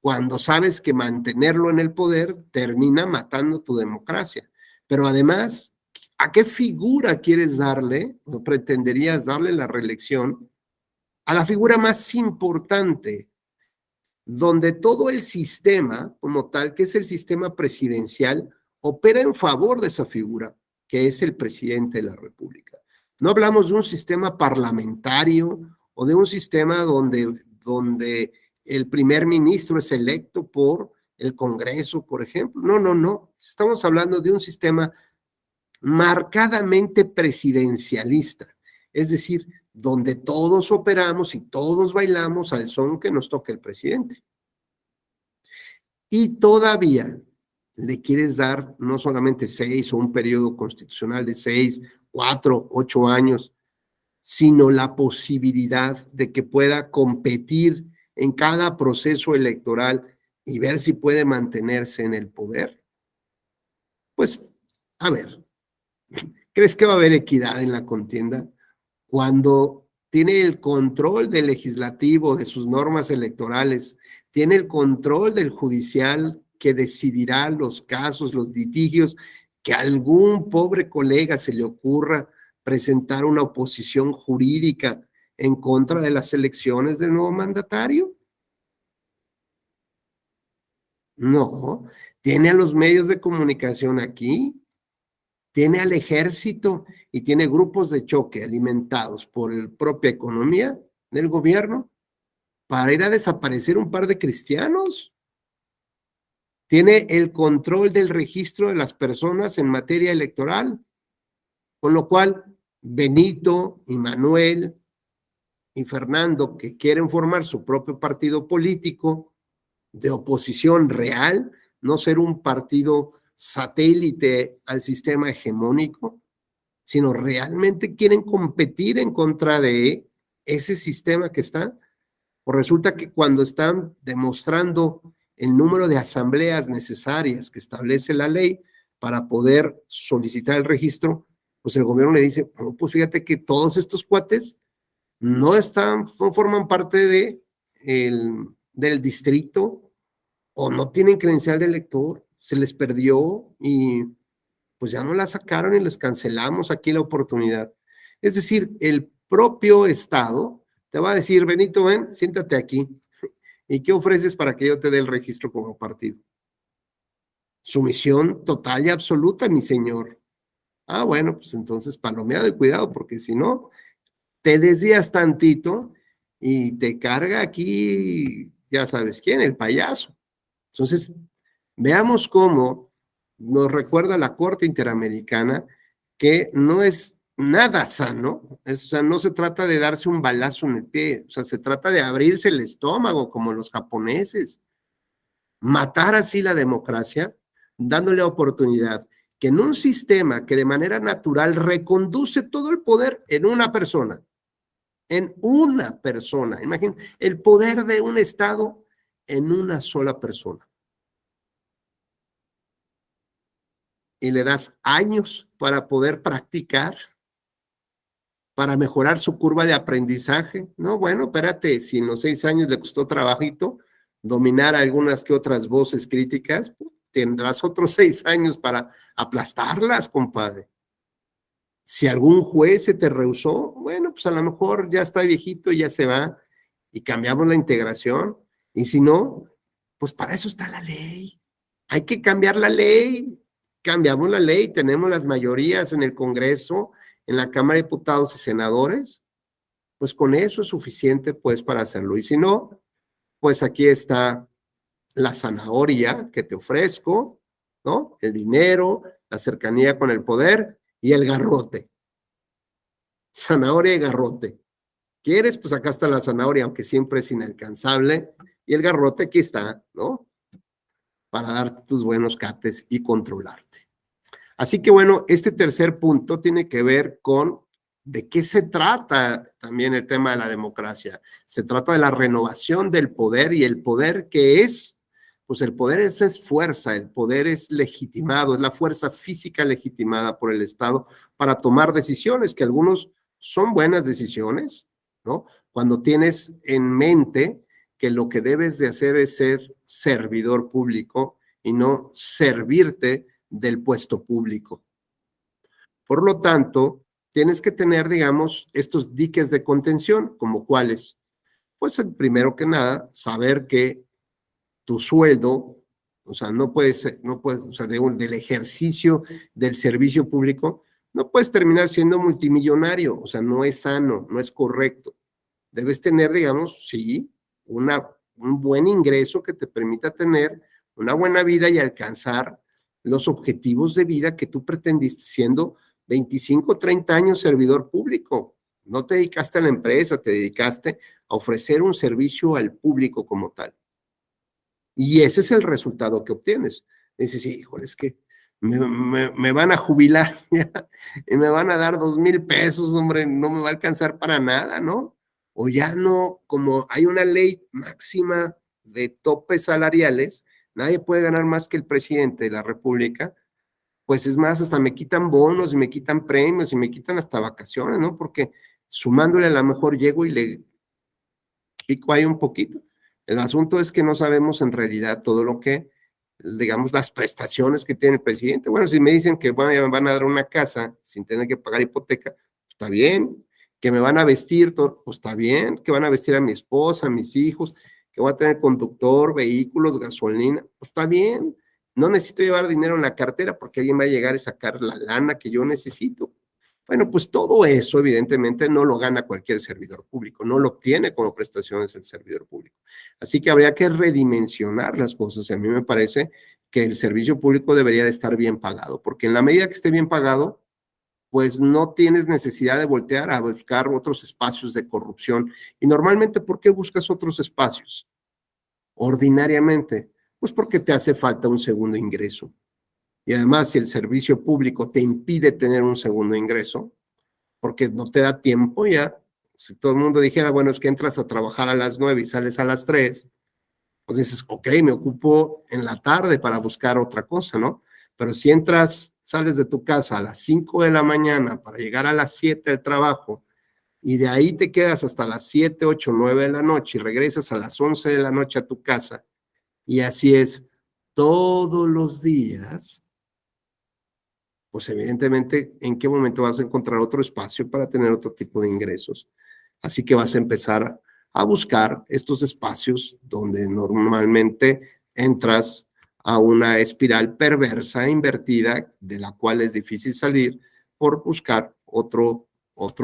S2: cuando sabes que mantenerlo en el poder termina matando tu democracia? Pero además, ¿a qué figura quieres darle o pretenderías darle la reelección? A la figura más importante, donde todo el sistema como tal, que es el sistema presidencial, opera en favor de esa figura, que es el presidente de la República. No hablamos de un sistema parlamentario o de un sistema donde el primer ministro es electo por el Congreso, por ejemplo. No, no, no. Estamos hablando de un sistema marcadamente presidencialista, es decir, donde todos operamos y todos bailamos al son que nos toque el presidente. Y todavía le quieres dar no solamente 6 o un periodo constitucional de 6, 4, 8 años, sino la posibilidad de que pueda competir en cada proceso electoral y ver si puede mantenerse en el poder. Pues, a ver, ¿crees que va a haber equidad en la contienda? Cuando tiene el control del legislativo, de sus normas electorales, tiene el control del judicial que decidirá los casos, los litigios, que a algún pobre colega se le ocurra presentar una oposición jurídica en contra de las elecciones del nuevo mandatario. No, tiene a los medios de comunicación aquí, tiene al ejército y tiene grupos de choque alimentados por la propia economía del gobierno para ir a desaparecer un par de cristianos. Tiene el control del registro de las personas en materia electoral, con lo cual Benito y Manuel y Fernando, que quieren formar su propio partido político de oposición real, no ser un partido satélite al sistema hegemónico, sino realmente quieren competir en contra de ese sistema que está. Pues resulta que cuando están demostrando el número de asambleas necesarias que establece la ley para poder solicitar el registro, pues el gobierno le dice, oh, pues fíjate que todos estos cuates no forman parte del distrito o no tienen credencial de elector, se les perdió y pues ya no la sacaron y les cancelamos aquí la oportunidad. Es decir, el propio Estado te va a decir, Benito, ven, siéntate aquí. ¿Y qué ofreces para que yo te dé el registro como partido? Sumisión total y absoluta, mi señor. Ah, bueno, pues entonces palomeado y cuidado, porque si no, te desvías tantito y te carga aquí, ya sabes quién, el payaso. Entonces, veamos cómo nos recuerda la Corte Interamericana que no es nada sano, o sea, no se trata de darse un balazo en el pie, o sea, se trata de abrirse el estómago como los japoneses, matar así la democracia, dándole oportunidad que en un sistema que de manera natural reconduce todo el poder en una persona, imagínate, el poder de un Estado en una sola persona. Y le das años para poder practicar para mejorar su curva de aprendizaje. No, bueno, espérate, si en los 6 años le costó trabajito dominar algunas que otras voces críticas, pues, tendrás otros 6 años para aplastarlas, compadre. Si algún juez se te rehusó, bueno, pues a lo mejor ya está viejito y ya se va y cambiamos la integración. Y si no, pues para eso está la ley. Hay que cambiar la ley. Cambiamos la ley, tenemos las mayorías en el Congreso, en la Cámara de Diputados y Senadores, pues con eso es suficiente pues para hacerlo. Y si no, pues aquí está la zanahoria que te ofrezco, ¿no? El dinero, la cercanía con el poder y el garrote. Zanahoria y garrote. ¿Quieres? Pues acá está la zanahoria, aunque siempre es inalcanzable. Y el garrote aquí está, ¿no? Para darte tus buenos cates y controlarte. Así que bueno, este tercer punto tiene que ver con de qué se trata también el tema de la democracia. Se trata de la renovación del poder, y el poder ¿qué es? Pues el poder es fuerza, el poder es legitimado, es la fuerza física legitimada por el Estado para tomar decisiones, que algunos son buenas decisiones, ¿no? Cuando tienes en mente que lo que debes de hacer es ser servidor público y no servirte del puesto público. Por lo tanto, tienes que tener, digamos, estos diques de contención, como cuáles. Pues primero que nada, saber que tu sueldo, o sea, no puedes, o sea, del ejercicio del servicio público, no puedes terminar siendo multimillonario, o sea, no es sano, no es correcto. Debes tener, digamos, sí, un buen ingreso que te permita tener una buena vida y alcanzar los objetivos de vida que tú pretendiste siendo 25, 30 años servidor público. No te dedicaste a la empresa, te dedicaste a ofrecer un servicio al público como tal. Y ese es el resultado que obtienes. Dices, híjole, es que me van a jubilar y me van a dar 2,000 pesos, hombre, no me va a alcanzar para nada, ¿no? O ya no, como hay una ley máxima de topes salariales, nadie puede ganar más que el presidente de la República, pues es más, hasta me quitan bonos y me quitan premios y me quitan hasta vacaciones, ¿no? Porque sumándole a lo mejor llego y le pico ahí un poquito. El asunto es que no sabemos en realidad todo lo que, digamos, las prestaciones que tiene el presidente. Bueno, si me dicen que van a dar una casa sin tener que pagar hipoteca, está bien. Que me van a vestir, todo, pues está bien. Que van a vestir a mi esposa, a mis hijos, que voy a tener conductor, vehículos, gasolina, pues está bien. No necesito llevar dinero en la cartera porque alguien va a llegar y sacar la lana que yo necesito. Bueno, pues todo eso evidentemente no lo gana cualquier servidor público, no lo obtiene como prestaciones el servidor público. Así que habría que redimensionar las cosas. A mí me parece que el servicio público debería de estar bien pagado, porque en la medida que esté bien pagado, pues no tienes necesidad de voltear a buscar otros espacios de corrupción. Y normalmente, ¿por qué buscas otros espacios? Ordinariamente, pues porque te hace falta un segundo ingreso. Y además, si el servicio público te impide tener un segundo ingreso, porque no te da tiempo ya, si todo el mundo dijera, bueno, es que entras a trabajar a las 9 y sales a las 3, pues dices, ok, me ocupo en la tarde para buscar otra cosa, ¿no? Pero si sales de tu casa a las 5 de la mañana para llegar a las 7 al trabajo y de ahí te quedas hasta las 7, 8, 9 de la noche y regresas a las 11 de la noche a tu casa, y así es todos los días, pues evidentemente, ¿en qué momento vas a encontrar otro espacio para tener otro tipo de ingresos? Así que vas a empezar a buscar estos espacios donde normalmente entras a una espiral perversa, invertida, de la cual es difícil salir por buscar otro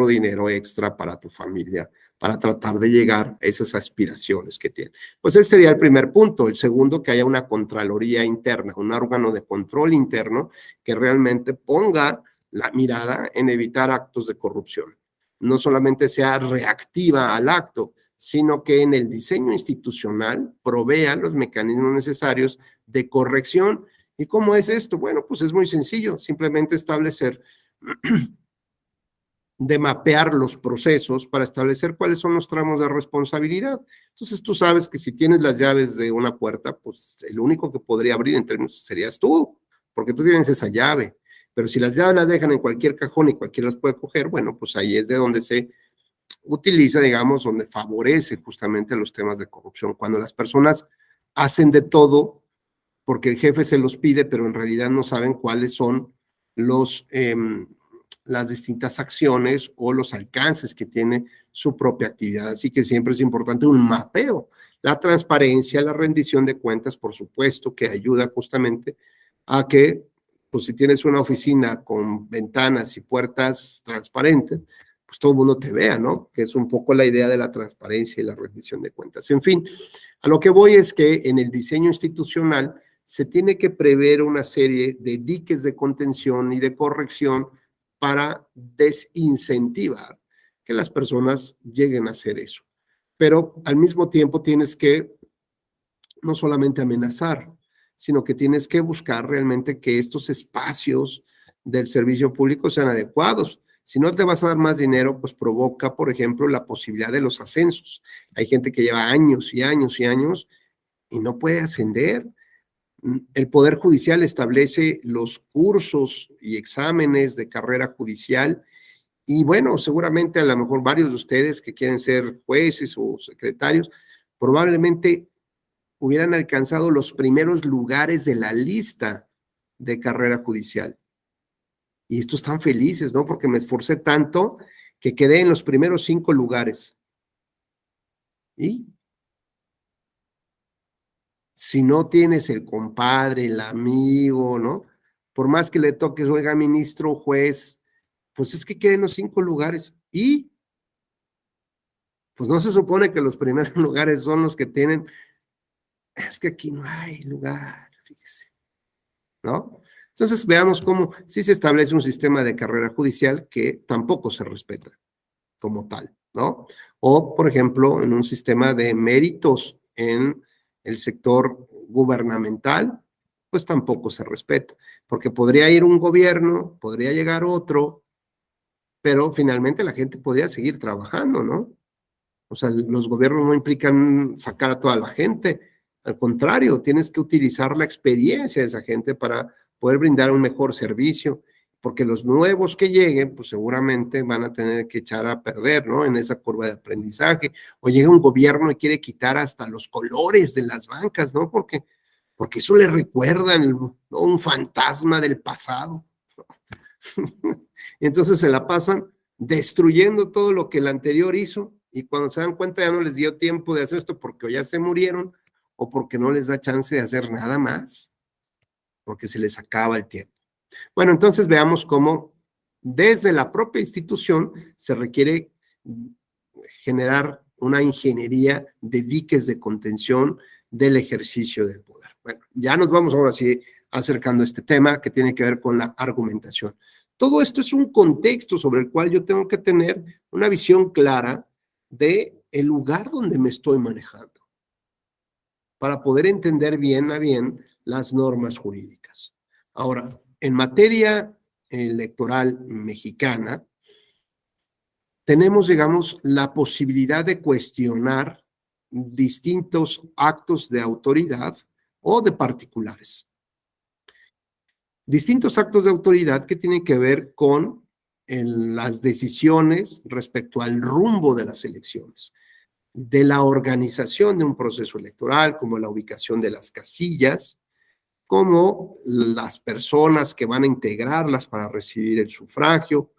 S2: dinero extra para tu familia, para tratar de llegar a esas aspiraciones que tienen. Pues ese sería el primer punto. El segundo, que haya una contraloría interna, un órgano de control interno que realmente ponga la mirada en evitar actos de corrupción. No solamente sea reactiva al acto, sino que en el diseño institucional provea los mecanismos necesarios de corrección. ¿Y cómo es esto? Bueno, pues es muy sencillo, simplemente establecer de mapear los procesos para establecer cuáles son los tramos de responsabilidad. Entonces tú sabes que si tienes las llaves de una puerta, pues el único que podría abrir en términos serías tú, porque tú tienes esa llave. Pero si las llaves las dejan en cualquier cajón y cualquiera las puede coger, bueno, pues ahí es de donde se utiliza, digamos, donde favorece justamente los temas de corrupción. Cuando las personas hacen de todo porque el jefe se los pide, pero en realidad no saben cuáles son las distintas acciones o los alcances que tiene su propia actividad. Así que siempre es importante un mapeo. La transparencia, la rendición de cuentas, por supuesto, que ayuda justamente a que, pues si tienes una oficina con ventanas y puertas transparentes, pues todo el mundo te vea, ¿no? Que es un poco la idea de la transparencia y la rendición de cuentas. En fin, a lo que voy es que en el diseño institucional se tiene que prever una serie de diques de contención y de corrección para desincentivar que las personas lleguen a hacer eso. Pero al mismo tiempo tienes que no solamente amenazar, sino que tienes que buscar realmente que estos espacios del servicio público sean adecuados. Si no te vas a dar más dinero, pues provoca, por ejemplo, la posibilidad de los ascensos. Hay gente que lleva años y años y años y no puede ascender. El Poder Judicial establece los cursos y exámenes de carrera judicial y bueno, seguramente a lo mejor varios de ustedes que quieren ser jueces o secretarios, probablemente hubieran alcanzado los primeros lugares de la lista de carrera judicial. Y estos están felices, ¿no? Porque me esforcé tanto que quedé en los primeros 5 lugares. ¿Y? Si no tienes el compadre, el amigo, ¿no? Por más que le toques, oiga, ministro, juez, pues es que queden en los 5 lugares. Y pues no se supone que los primeros lugares son los que tienen, es que aquí no hay lugar, fíjese, ¿no? Entonces veamos cómo sí se establece un sistema de carrera judicial que tampoco se respeta como tal, ¿no? O, por ejemplo, en un sistema de méritos en el sector gubernamental, pues tampoco se respeta, porque podría ir un gobierno, podría llegar otro, pero finalmente la gente podría seguir trabajando, ¿no? O sea, los gobiernos no implican sacar a toda la gente, al contrario, tienes que utilizar la experiencia de esa gente para poder brindar un mejor servicio, porque los nuevos que lleguen, pues seguramente van a tener que echar a perder, ¿no? En esa curva de aprendizaje. O llega un gobierno y quiere quitar hasta los colores de las bancas, ¿no? Porque eso le recuerda, ¿no? Un fantasma del pasado. Y entonces se la pasan destruyendo todo lo que el anterior hizo y cuando se dan cuenta ya no les dio tiempo de hacer esto porque o ya se murieron o porque no les da chance de hacer nada más, porque se les acaba el tiempo. Bueno, entonces veamos cómo desde la propia institución se requiere generar una ingeniería de diques de contención del ejercicio del poder. Bueno, ya nos vamos ahora sí acercando a este tema que tiene que ver con la argumentación. Todo esto es un contexto sobre el cual yo tengo que tener una visión clara de el lugar donde me estoy manejando para poder entender bien a bien las normas jurídicas. Ahora, en materia electoral mexicana, tenemos, digamos, la posibilidad de cuestionar distintos actos de autoridad o de particulares. Distintos actos de autoridad que tienen que ver con las decisiones respecto al rumbo de las elecciones, de la organización de un proceso electoral, como la ubicación de las casillas, como las personas que van a integrarlas para recibir el sufragio,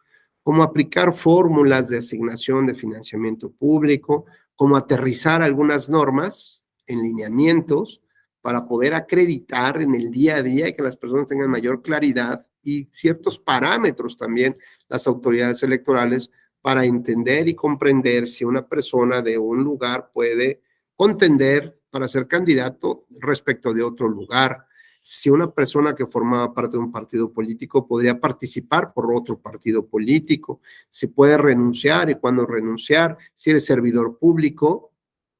S2: cómo aplicar fórmulas de asignación de financiamiento público, cómo aterrizar algunas normas en lineamientos para poder acreditar en el día a día y que las personas tengan mayor claridad y ciertos parámetros también las autoridades electorales para entender y comprender si una persona de un lugar puede contender para ser candidato respecto de otro lugar, si una persona que formaba parte de un partido político podría participar por otro partido político, si puede renunciar y cuándo renunciar, si eres servidor público,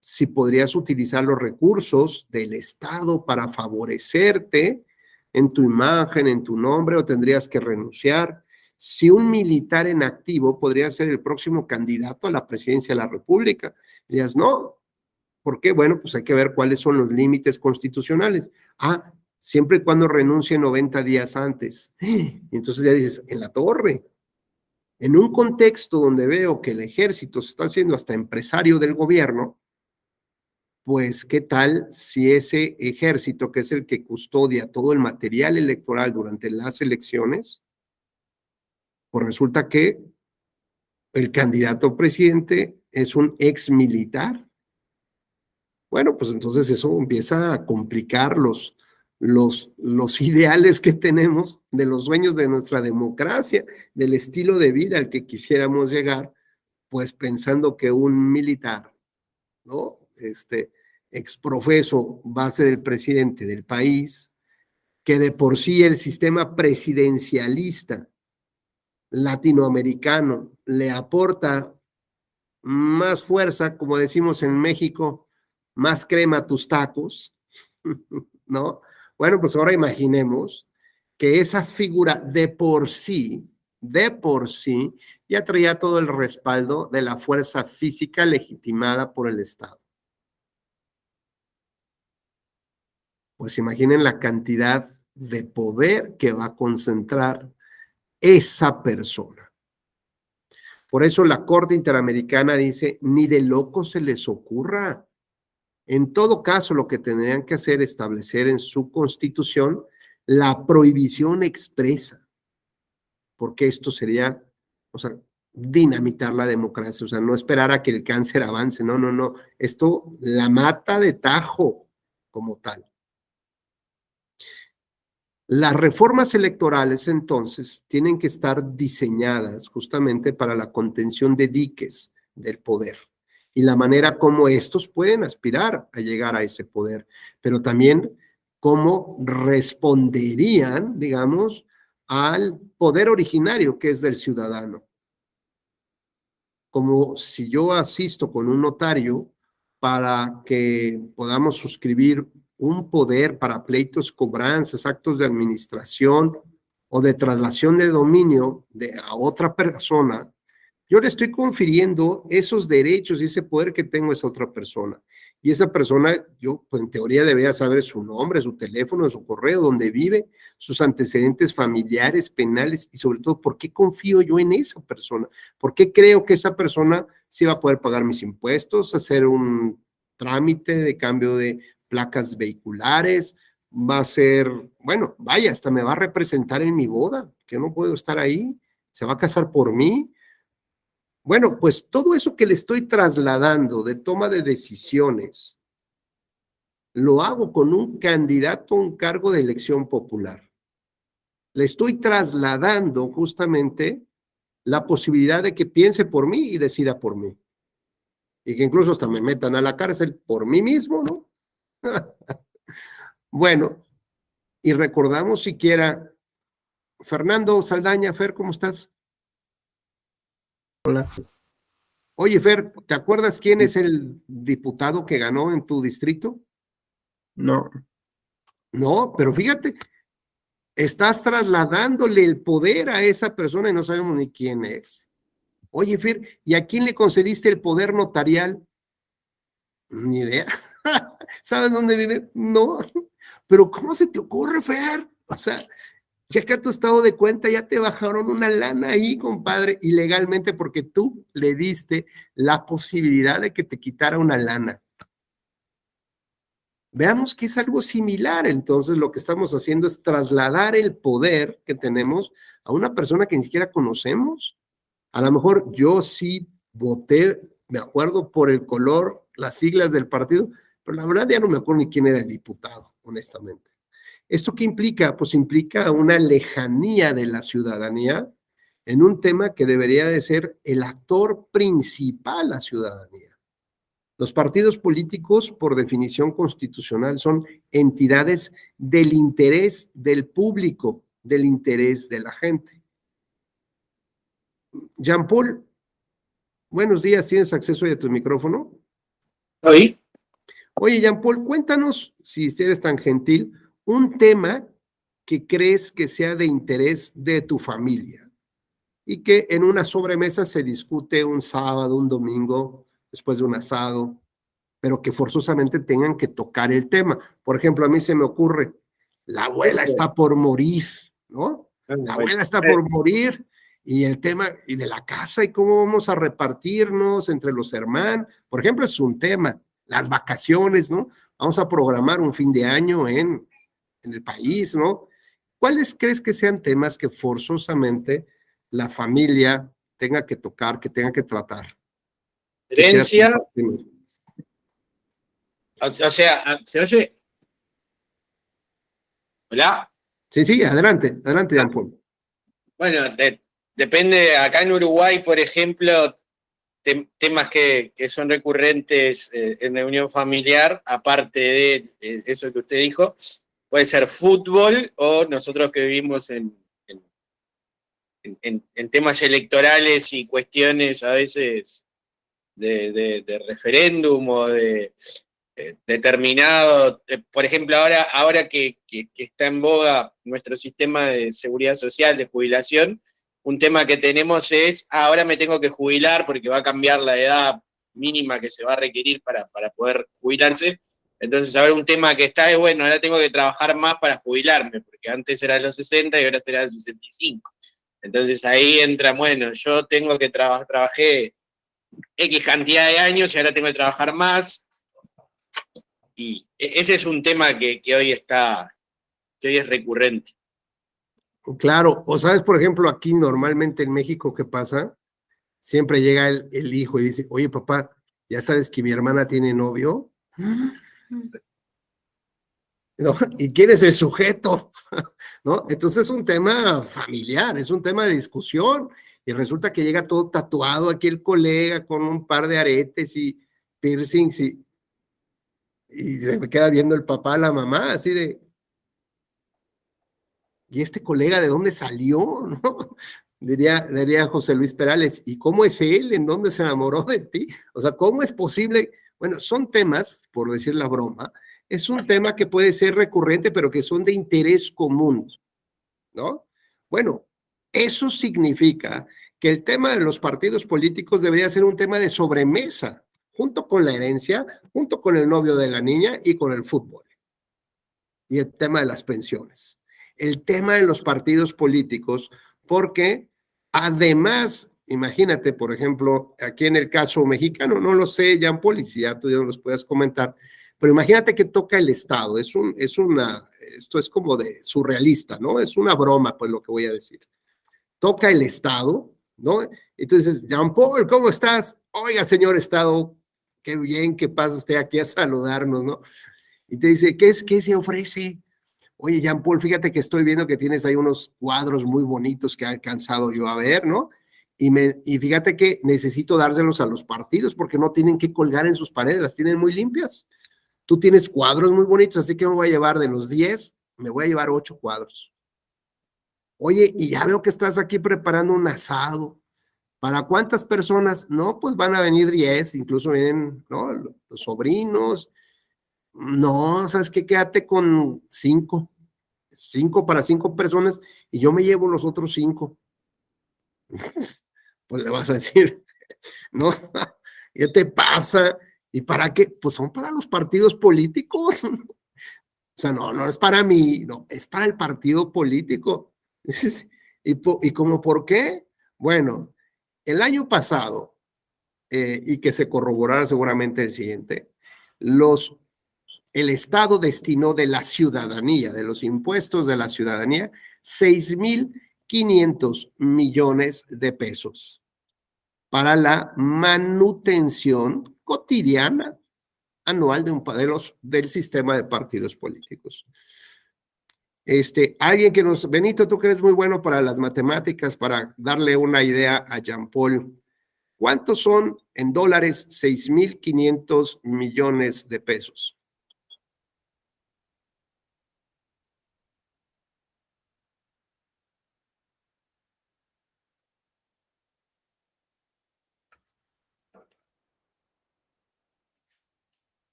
S2: si podrías utilizar los recursos del Estado para favorecerte en tu imagen, en tu nombre, o tendrías que renunciar. Si un militar en activo podría ser el próximo candidato a la presidencia de la República. Dirías, no. ¿Por qué? Bueno, pues hay que ver cuáles son los límites constitucionales. siempre y cuando renuncie 90 días antes. Y entonces ya dices, en la torre. En un contexto donde veo que el ejército se está haciendo hasta empresario del gobierno, pues qué tal si ese ejército, que es el que custodia todo el material electoral durante las elecciones, pues resulta que el candidato presidente es un ex militar. Bueno, pues entonces eso empieza a complicar los ideales que tenemos de los dueños de nuestra democracia, del estilo de vida al que quisiéramos llegar, pues pensando que un militar, ¿no? Exprofeso va a ser el presidente del país, que de por sí el sistema presidencialista latinoamericano le aporta más fuerza, como decimos en México, más crema a tus tacos, ¿no? Bueno, pues ahora imaginemos que esa figura de por sí, ya traía todo el respaldo de la fuerza física legitimada por el Estado. Pues imaginen la cantidad de poder que va a concentrar esa persona. Por eso la Corte Interamericana dice, ni de loco se les ocurra. En todo caso, lo que tendrían que hacer es establecer en su constitución la prohibición expresa, porque esto sería, o sea, dinamitar la democracia, o sea, no esperar a que el cáncer avance, no, esto la mata de tajo como tal. Las reformas electorales, entonces, tienen que estar diseñadas justamente para la contención de diques del poder y la manera como estos pueden aspirar a llegar a ese poder, pero también cómo responderían, digamos, al poder originario que es del ciudadano. Como si yo asisto con un notario para que podamos suscribir un poder para pleitos, cobranzas, actos de administración o de traslación de dominio a otra persona, yo le estoy confiriendo esos derechos y ese poder que tengo a esa otra persona. Y esa persona, yo pues en teoría debería saber su nombre, su teléfono, su correo, dónde vive, sus antecedentes familiares, penales y sobre todo, ¿por qué confío yo en esa persona? ¿Por qué creo que esa persona sí va a poder pagar mis impuestos, hacer un trámite de cambio de placas vehiculares, va a ser, bueno, vaya, hasta me va a representar en mi boda, que no puedo estar ahí, se va a casar por mí? Bueno, pues todo eso que le estoy trasladando de toma de decisiones, lo hago con un candidato a un cargo de elección popular. Le estoy trasladando justamente la posibilidad de que piense por mí y decida por mí. Y que incluso hasta me metan a la cárcel por mí mismo, ¿no? Bueno, y recordamos siquiera, Fernando Saldaña, Fer, ¿cómo estás?
S5: Hola.
S2: Oye, Fer, ¿te acuerdas quién es el diputado que ganó en tu distrito?
S5: No,
S2: No, pero fíjate, estás trasladándole el poder a esa persona y no sabemos ni quién es. Oye, Fer, ¿y a quién le concediste el poder notarial? Ni idea. ¿Sabes dónde vive? No. Pero ¿cómo se te ocurre, Fer? O sea, checa tu estado de cuenta, ya te bajaron una lana ahí, compadre, ilegalmente porque tú le diste la posibilidad de que te quitara una lana. Veamos que es algo similar, entonces lo que estamos haciendo es trasladar el poder que tenemos a una persona que ni siquiera conocemos. A lo mejor yo sí voté, me acuerdo por el color, las siglas del partido, pero la verdad ya no me acuerdo ni quién era el diputado, honestamente. ¿Esto qué implica? Pues implica una lejanía de la ciudadanía en un tema que debería de ser el actor principal, la ciudadanía. Los partidos políticos, por definición constitucional, son entidades del interés del público, del interés de la gente. Jean Paul, buenos días, ¿tienes acceso a tu micrófono?
S3: ¿Oí?
S2: Oye, Jean Paul, cuéntanos, si eres tan gentil, un tema que crees que sea de interés de tu familia y que en una sobremesa se discute un sábado, un domingo, después de un asado, pero que forzosamente tengan que tocar el tema. Por ejemplo, a mí se me ocurre la abuela está por morir, ¿no? La abuela está por morir y el tema y de la casa y cómo vamos a repartirnos entre los hermanos, por ejemplo, es un tema, las vacaciones, ¿no? Vamos a programar un fin de año en el país, ¿no? ¿Cuáles crees que sean temas que forzosamente la familia tenga que tocar, que tenga que tratar?
S5: Herencia, o sea, ¿se oye? ¿Hola?
S2: Sí, adelante, Jean Paul.
S5: Bueno, depende, acá en Uruguay, por ejemplo, temas que son recurrentes en la unión familiar, aparte de eso que usted dijo, puede ser fútbol o nosotros que vivimos en temas electorales y cuestiones a veces de referéndum o de determinado, por ejemplo, ahora que está en boga nuestro sistema de seguridad social, de jubilación, un tema que tenemos es, ahora me tengo que jubilar porque va a cambiar la edad mínima que se va a requerir para poder jubilarse. Entonces ahora un tema que está es, bueno, ahora tengo que trabajar más para jubilarme, porque antes era los 60 y ahora será los 65. Entonces ahí entra, bueno, yo tengo que trabajé X cantidad de años y ahora tengo que trabajar más. Y ese es un tema que hoy es recurrente.
S2: Claro, o sabes, por ejemplo, aquí normalmente en México, ¿qué pasa? Siempre llega el hijo y dice, oye, papá, ¿ya sabes que mi hermana tiene novio? ¿No? ¿Y quién es el sujeto? ¿No? Entonces es un tema familiar, es un tema de discusión, y resulta que llega todo tatuado aquí el colega con un par de aretes y piercings y se me queda viendo el papá, la mamá, así de, ¿y este colega de dónde salió? ¿No? Diría José Luis Perales, ¿y cómo es él? ¿En dónde se enamoró de ti? O sea, ¿cómo es posible? Bueno, son temas, por decir la broma, es un tema que puede ser recurrente, pero que son de interés común, ¿no? Bueno, eso significa que el tema de los partidos políticos debería ser un tema de sobremesa, junto con la herencia, junto con el novio de la niña y con el fútbol. Y el tema de las pensiones. El tema de los partidos políticos, porque además, imagínate, por ejemplo, aquí en el caso mexicano, no lo sé, Jean Paul, y si ya tú ya nos puedes comentar, pero imagínate que toca el Estado, esto es como de surrealista, ¿no? Es una broma, pues lo que voy a decir. Toca el Estado, ¿no? Entonces, Jean Paul, ¿cómo estás? Oiga, señor Estado, qué bien que pasa usted aquí a saludarnos, ¿no? Y te dice, ¿qué se ofrece? Oye, Jean Paul, fíjate que estoy viendo que tienes ahí unos cuadros muy bonitos que he alcanzado yo a ver, ¿no? Y fíjate que necesito dárselos a los partidos porque no tienen que colgar en sus paredes, las tienen muy limpias. Tú tienes cuadros muy bonitos, así que me voy a llevar de los 10, me voy a llevar 8 cuadros. Oye, y ya veo que estás aquí preparando un asado. ¿Para cuántas personas? No, pues van a venir 10, incluso vienen, ¿no? Los sobrinos. No, ¿sabes qué? Quédate con 5. 5 para 5 personas y yo me llevo los otros 5. Pues le vas a decir, ¿no? ¿Qué te pasa? ¿Y para qué? Pues son para los partidos políticos. O sea, no es para mí, no, es para el partido político. ¿Y cómo por qué? Bueno, el año pasado, y que se corroborará seguramente el siguiente, el Estado destinó de la ciudadanía, de los impuestos de la ciudadanía, 6,500 millones de pesos para la manutención cotidiana anual del sistema de partidos políticos. Alguien que Benito, tú que eres muy bueno para las matemáticas, para darle una idea a Jean Paul, ¿cuántos son en dólares 6,500 millones de pesos?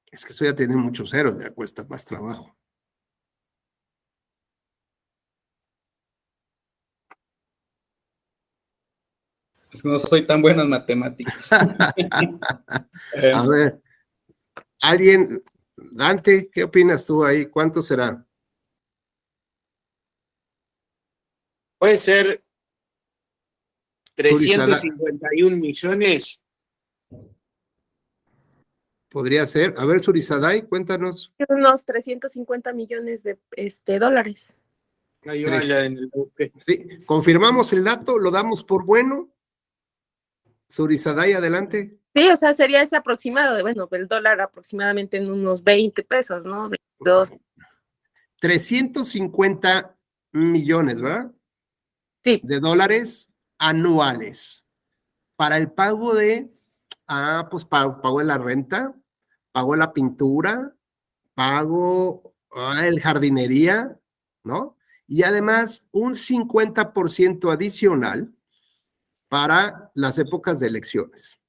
S2: Es que eso ya tiene muchos ceros, ya cuesta más trabajo.
S4: Es que no soy tan bueno en matemáticas.
S2: A ver. ¿Alguien? Dante, ¿qué opinas tú ahí? ¿Cuánto será?
S5: Puede ser
S2: Surizada,
S5: 351 millones.
S2: podría ser. A ver, Surizaday, cuéntanos.
S6: Unos 350 millones de dólares.
S5: Ahí va la busqué.
S2: Sí, confirmamos el dato, lo damos por bueno. Surizaday, adelante.
S6: Sí, o sea, sería ese aproximado de, bueno, el dólar aproximadamente en unos 20 pesos, ¿no? 22.
S2: 350 millones, ¿verdad?
S6: Sí.
S2: De dólares anuales para el pago de, pues pago de la renta, pago de la pintura, pago el jardinería, ¿no? Y además un 50% adicional para las épocas de elecciones.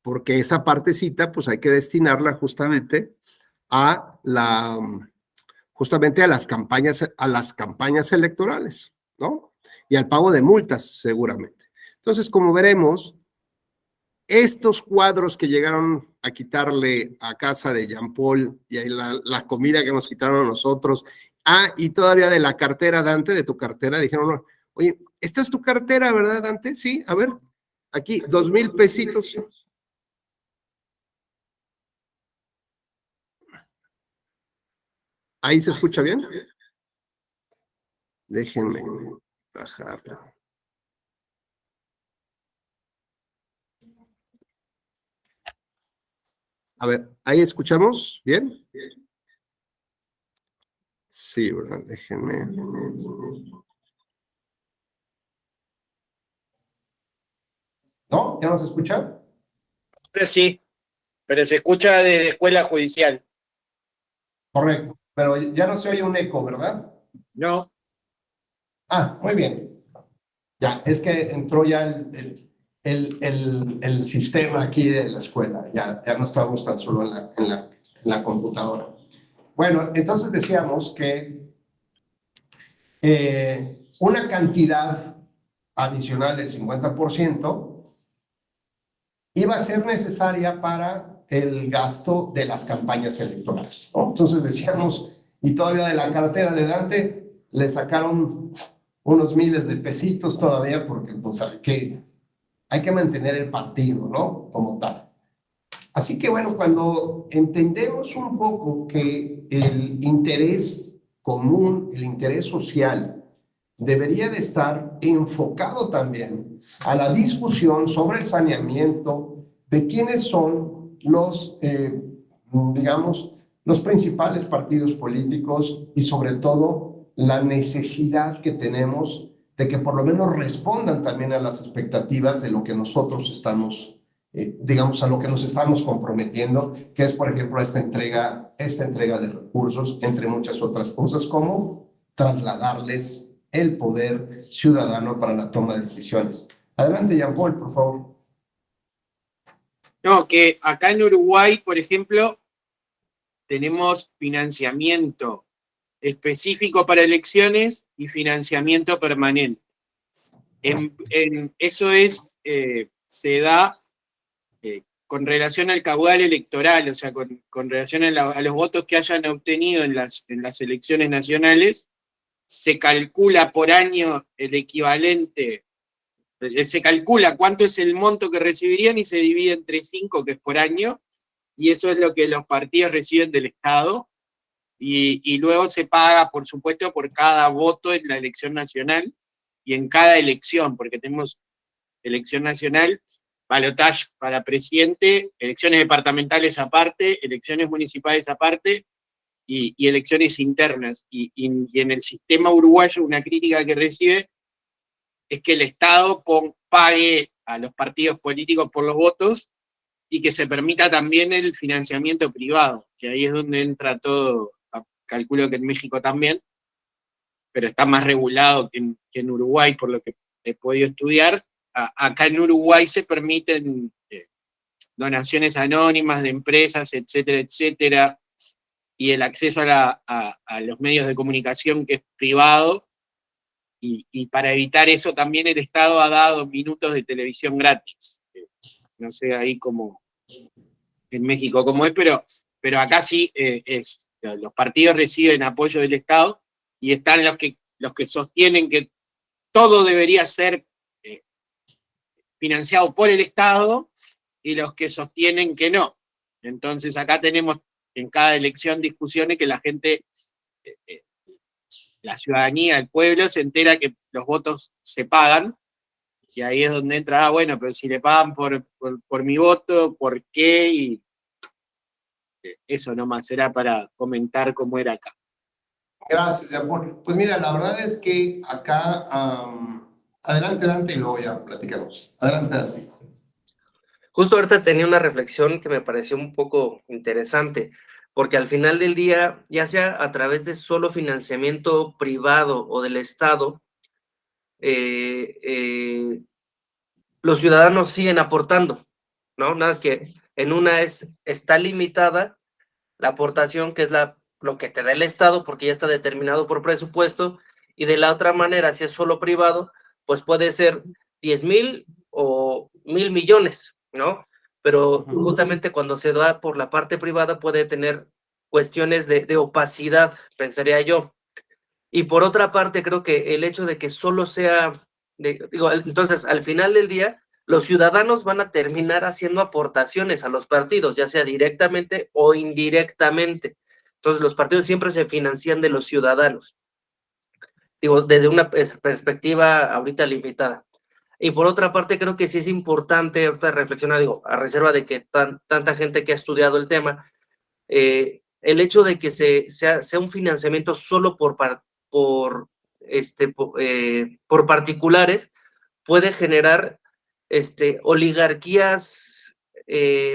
S2: Porque esa partecita, pues hay que destinarla justamente a las campañas electorales, ¿no? Y al pago de multas, seguramente. Entonces, como veremos, estos cuadros que llegaron a quitarle a casa de Jean Paul y ahí la comida que nos quitaron a nosotros, y todavía de la cartera, Dante, de tu cartera, dijeron, oye, esta es tu cartera, ¿verdad, Dante? Sí, a ver, aquí, 2,000 pesitos. ¿Ahí se escucha bien? Déjenme bajarlo. A ver, ¿ahí escuchamos bien? Sí, ¿verdad? Déjenme. ¿No? ¿Ya nos escucha?
S5: Ahora sí, pero se escucha desde escuela judicial.
S2: Correcto, pero ya no se oye un eco, ¿verdad?
S5: No,
S2: Muy bien. Ya, es que entró ya el sistema aquí de la escuela, ya no estábamos tan solo en la computadora. Bueno, entonces decíamos que una cantidad adicional del 50% iba a ser necesaria para el gasto de las campañas electorales, ¿no? Entonces decíamos, y todavía de la cartera de Dante le sacaron unos miles de pesitos todavía porque pues hay que mantener el partido, ¿no? Como tal. Así que bueno, cuando entendemos un poco que el interés común, el interés social, debería de estar enfocado también a la discusión sobre el saneamiento de quiénes son los, digamos, los principales partidos políticos y sobre todo la necesidad que tenemos de que por lo menos respondan también a las expectativas de lo que nosotros estamos digamos, a lo que nos estamos comprometiendo, que es, por ejemplo, esta entrega de recursos, entre muchas otras cosas, como trasladarles el poder ciudadano para la toma de decisiones. Adelante, Jean Paul, por favor.
S5: no, que acá en Uruguay, por ejemplo, tenemos financiamiento específico para elecciones y financiamiento permanente. Eso se da con relación al caudal electoral, o sea, con relación a los votos que hayan obtenido en las elecciones nacionales, se calcula por año el equivalente, se calcula cuánto es el monto que recibirían y se divide entre 5, que es por año, y eso es lo que los partidos reciben del Estado, y luego se paga, por supuesto, por cada voto en la elección nacional, y en cada elección, porque tenemos elección nacional, balotaje para presidente, elecciones departamentales aparte, elecciones municipales aparte, y elecciones internas. Y en el sistema uruguayo, una crítica que recibe es que el Estado pague a los partidos políticos por los votos y que se permita también el financiamiento privado, que ahí es donde entra todo, calculo que en México también, pero está más regulado que en Uruguay, por lo que he podido estudiar. Acá en Uruguay se permiten donaciones anónimas de empresas, etcétera, etcétera, y el acceso a los medios de comunicación que es privado, y para evitar eso también el Estado ha dado minutos de televisión gratis. No sé ahí cómo en México cómo es, pero acá sí los partidos reciben apoyo del Estado y están los que sostienen que todo debería ser financiado por el Estado y los que sostienen que no. Entonces acá tenemos en cada elección discusiones que la gente, la ciudadanía, el pueblo se entera que los votos se pagan y ahí es donde entra, bueno, pero si le pagan por mi voto, ¿por qué? Y eso nomás será para comentar cómo era acá.
S2: Gracias, Jean-Paul. Pues mira, la verdad es que acá, adelante Dante y luego ya platicamos. Adelante Dante.
S3: Justo ahorita tenía una reflexión que me pareció un poco interesante, porque al final del día, ya sea a través de solo financiamiento privado o del Estado, los ciudadanos siguen aportando, ¿no? Nada más que en una está limitada la aportación, que es lo que te da el Estado, porque ya está determinado por presupuesto, y de la otra manera, si es solo privado, pues puede ser 10,000 o 1,000 millones, ¿no? Pero justamente cuando se da por la parte privada puede tener cuestiones de opacidad, pensaría yo. Y por otra parte, creo que el hecho de que solo sea, entonces, al final del día, los ciudadanos van a terminar haciendo aportaciones a los partidos, ya sea directamente o indirectamente. Entonces, los partidos siempre se financian de los ciudadanos. Desde una perspectiva ahorita limitada. Y por otra parte, creo que sí es importante ahorita reflexionar, a reserva de que tanta gente que ha estudiado el tema, el hecho de que sea un financiamiento solo por particulares puede generar oligarquías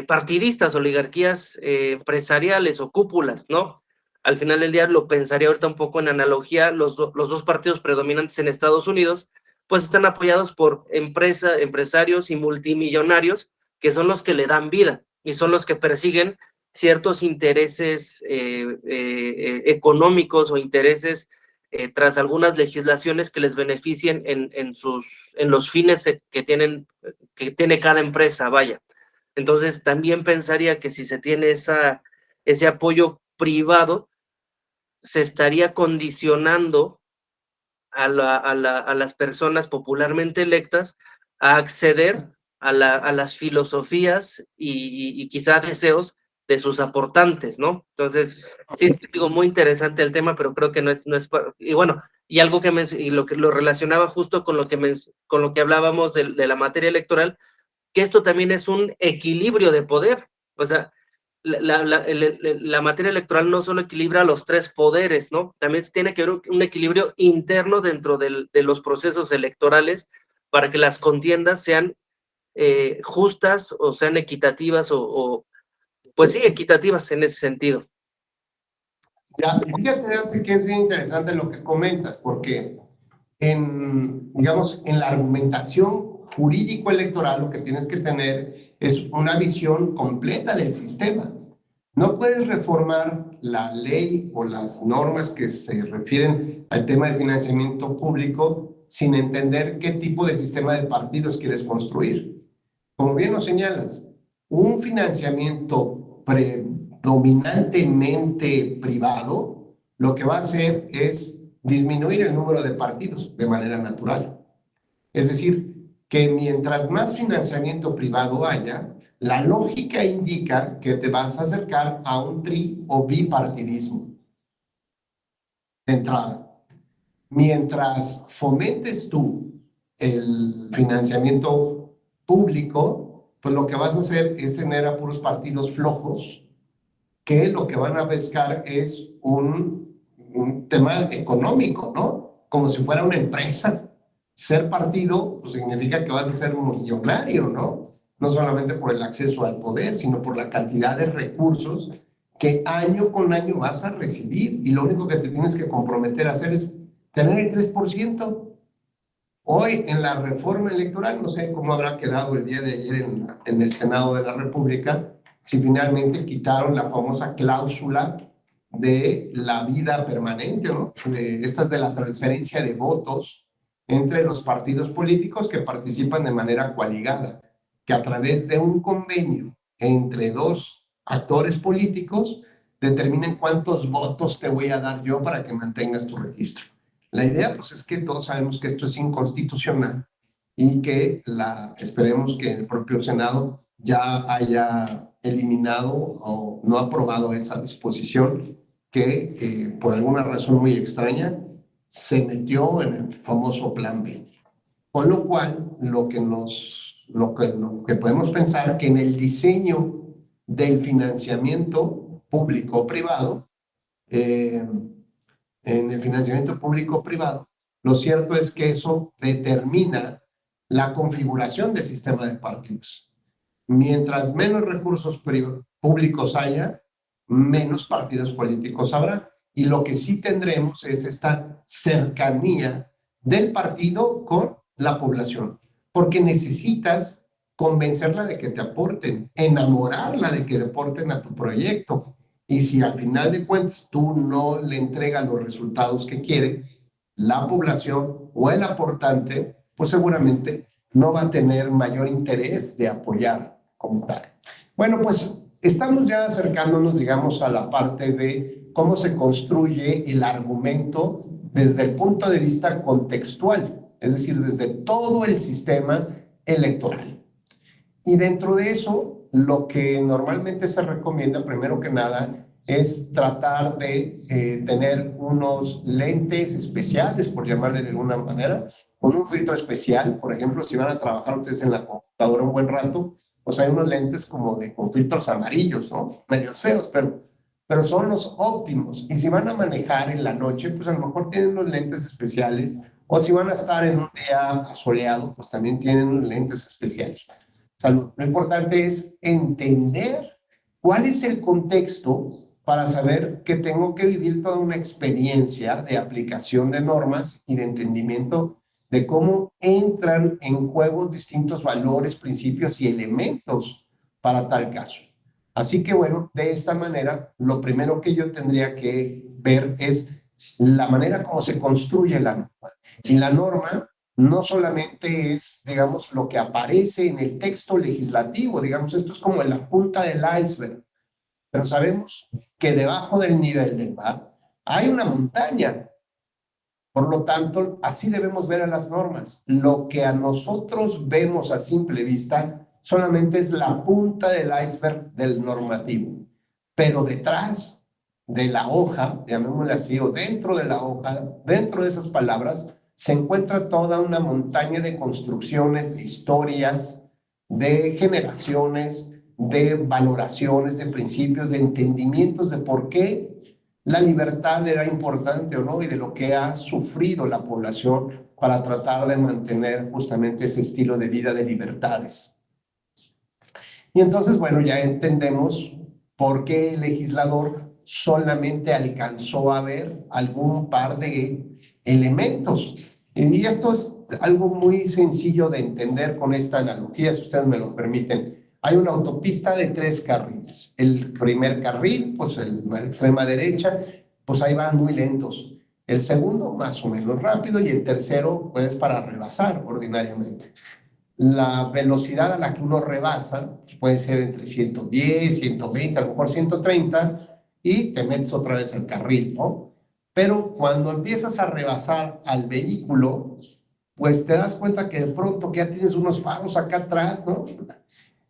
S3: partidistas, oligarquías empresariales o cúpulas, ¿no? Al final del día lo pensaría ahorita un poco en analogía, los dos partidos predominantes en Estados Unidos, pues están apoyados por empresarios y multimillonarios que son los que le dan vida y son los que persiguen ciertos intereses económicos o intereses tras algunas legislaciones que les beneficien en los fines que tiene cada empresa, vaya. Entonces, también pensaría que si se tiene ese apoyo privado, se estaría condicionando a las personas popularmente electas a acceder a las filosofías y quizá deseos de sus aportantes, ¿no? Entonces, sí, digo, muy interesante el tema, pero creo que no es y bueno, y algo que lo relacionaba justo con lo que hablábamos de la materia electoral, que esto también es un equilibrio de poder, o sea, la materia electoral no solo equilibra los tres poderes, ¿no? También tiene que haber un equilibrio interno dentro de los procesos electorales para que las contiendas sean justas o sean equitativas pues sí, equitativas en ese sentido.
S2: Ya, fíjate que es bien interesante lo que comentas, porque digamos, en la argumentación jurídico-electoral lo que tienes que tener es una visión completa del sistema. No puedes reformar la ley o las normas que se refieren al tema de financiamiento público sin entender qué tipo de sistema de partidos quieres construir. Como bien lo señalas, un financiamiento predominantemente privado lo que va a hacer es disminuir el número de partidos de manera natural. Es decir, que mientras más financiamiento privado haya, la lógica indica que te vas a acercar a un tri o bipartidismo de entrada. Mientras fomentes tú el financiamiento público, pues lo que vas a hacer es tener a puros partidos flojos que lo que van a pescar es un tema económico, ¿no? Como si fuera una empresa. Ser partido pues, significa que vas a ser un millonario, ¿no? No solamente por el acceso al poder, sino por la cantidad de recursos que año con año vas a recibir y lo único que te tienes que comprometer a hacer es tener el 3%. Hoy en la reforma electoral, no sé cómo habrá quedado el día de ayer en el Senado de la República, si finalmente quitaron la famosa cláusula de la vida permanente, ¿no? Esta es de la transferencia de votos entre los partidos políticos que participan de manera coaligada, que a través de un convenio entre dos actores políticos determinen cuántos votos te voy a dar yo para que mantengas tu registro. La idea, pues, es que todos sabemos que esto es inconstitucional y que esperemos que el propio Senado ya haya eliminado o no aprobado esa disposición que por alguna razón muy extraña se metió en el famoso Plan B. Con lo cual, lo que podemos pensar que en el diseño del financiamiento público-privado, lo cierto es que eso determina la configuración del sistema de partidos. Mientras menos recursos públicos haya, menos partidos políticos habrá. Y lo que sí tendremos es esta cercanía del partido con la población, porque necesitas convencerla de que te aporten, enamorarla de que le aporten a tu proyecto. Y si al final de cuentas tú no le entregas los resultados que quiere, la población o el aportante, pues seguramente no va a tener mayor interés de apoyar como tal. Bueno, pues estamos ya acercándonos, digamos, a la parte de cómo se construye el argumento desde el punto de vista contextual, es decir, desde todo el sistema electoral. Y dentro de eso, lo que normalmente se recomienda, primero que nada, es tratar de tener unos lentes especiales, por llamarle de alguna manera, con un filtro especial. Por ejemplo, si van a trabajar ustedes en la computadora un buen rato, pues hay unos lentes como con filtros amarillos, ¿no? Medios feos, pero son los óptimos. Y si van a manejar en la noche, pues a lo mejor tienen unos lentes especiales. O si van a estar en un día asoleado, pues también tienen unos lentes especiales. O sea, lo importante es entender cuál es el contexto para saber que tengo que vivir toda una experiencia de aplicación de normas y de entendimiento de cómo entran en juego distintos valores, principios y elementos para tal caso. Así que bueno, de esta manera, lo primero que yo tendría que ver es la manera como se construye la norma. Y la norma no solamente es, digamos, lo que aparece en el texto legislativo, digamos, esto es como la punta del iceberg, pero sabemos que debajo del nivel del mar hay una montaña. Por lo tanto, así debemos ver a las normas. Lo que a nosotros vemos a simple vista solamente es la punta del iceberg del normativo, pero detrás de la hoja, llamémosle así, o dentro de la hoja, dentro de esas palabras, se encuentra toda una montaña de construcciones, de historias, de generaciones, de valoraciones, de principios, de entendimientos de por qué la libertad era importante o no y de lo que ha sufrido la población para tratar de mantener justamente ese estilo de vida de libertades. Y entonces, bueno, ya entendemos por qué el legislador solamente alcanzó a ver algún par de elementos. Y esto es algo muy sencillo de entender con esta analogía, si ustedes me lo permiten. Hay una autopista de 3 carriles. El primer carril, pues la extrema derecha, pues ahí van muy lentos. El segundo, más o menos rápido, y el tercero, pues para rebasar ordinariamente. La velocidad a la que uno rebasa pues puede ser entre 110, 120, a lo mejor 130, y te metes otra vez al carril, ¿no? Pero cuando empiezas a rebasar al vehículo, pues te das cuenta que de pronto que ya tienes unos faros acá atrás, ¿no?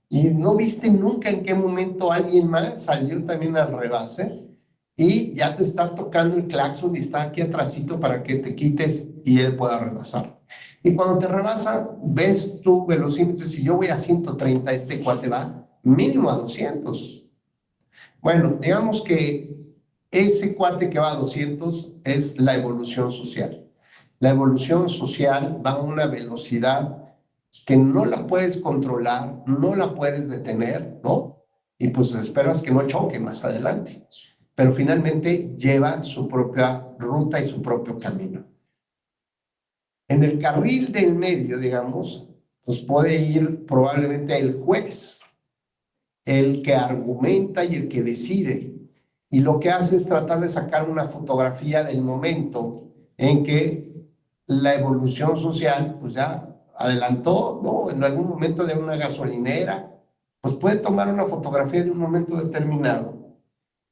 S2: Y no viste nunca en qué momento alguien más salió también al rebase y ya te está tocando el claxon y está aquí atrásito para que te quites y él pueda rebasar. Y cuando te rebasa, ves tu velocímetro y si yo voy a 130, este cuate va mínimo a 200. Bueno, digamos que ese cuate que va a 200 es la evolución social. La evolución social va a una velocidad que no la puedes controlar, no la puedes detener, ¿no? Y pues esperas que no choque más adelante. Pero finalmente lleva su propia ruta y su propio camino. En el carril del medio, digamos, pues puede ir probablemente el juez, el que argumenta y el que decide. Y lo que hace es tratar de sacar una fotografía del momento en que la evolución social, pues ya adelantó, ¿no? En algún momento de una gasolinera, pues puede tomar una fotografía de un momento determinado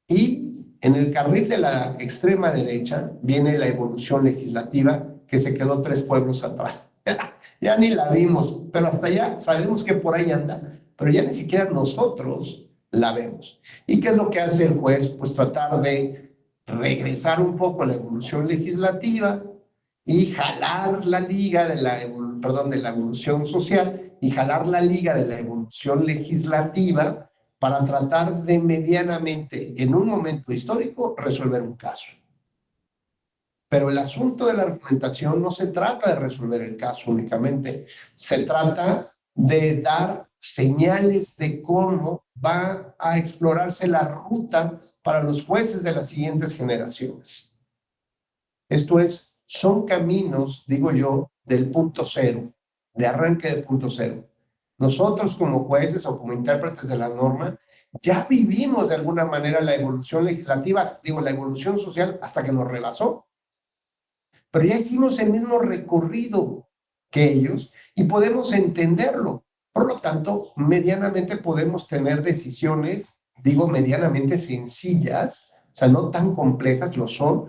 S2: y en el carril de la extrema derecha viene la evolución legislativa que se quedó 3 pueblos atrás. Ya ni la vimos, pero hasta allá sabemos que por ahí anda, pero ya ni siquiera nosotros la vemos. ¿Y qué es lo que hace el juez? Pues tratar de regresar un poco a la evolución legislativa y jalar la liga de la evolución social y jalar la liga de la evolución legislativa para tratar de medianamente, en un momento histórico, resolver un caso. Pero el asunto de la argumentación no se trata de resolver el caso únicamente, se trata de dar señales de cómo va a explorarse la ruta para los jueces de las siguientes generaciones. Esto es, son caminos, digo yo, del punto cero, de arranque de punto cero. Nosotros como jueces o como intérpretes de la norma, ya vivimos de alguna manera la evolución legislativa, digo, la evolución social hasta que nos rebasó. Pero ya hicimos el mismo recorrido que ellos y podemos entenderlo. Por lo tanto, medianamente podemos tener decisiones, digo, medianamente sencillas, o sea, no tan complejas, lo son,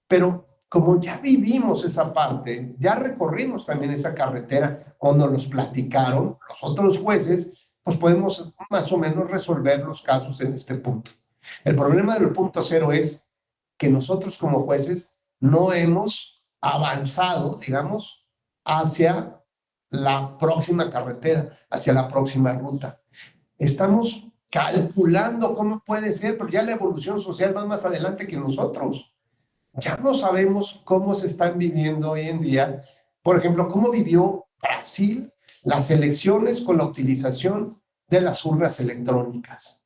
S2: pero como ya vivimos esa parte, ya recorrimos también esa carretera cuando nos platicaron los otros jueces, pues podemos más o menos resolver los casos en este punto. El problema del punto cero es que nosotros como jueces no hemos avanzado, digamos, hacia la próxima carretera, hacia la próxima ruta. Estamos calculando cómo puede ser, pero ya la evolución social va más adelante que nosotros. Ya no sabemos cómo se están viviendo hoy en día, por ejemplo, cómo vivió Brasil las elecciones con la utilización de las urnas electrónicas.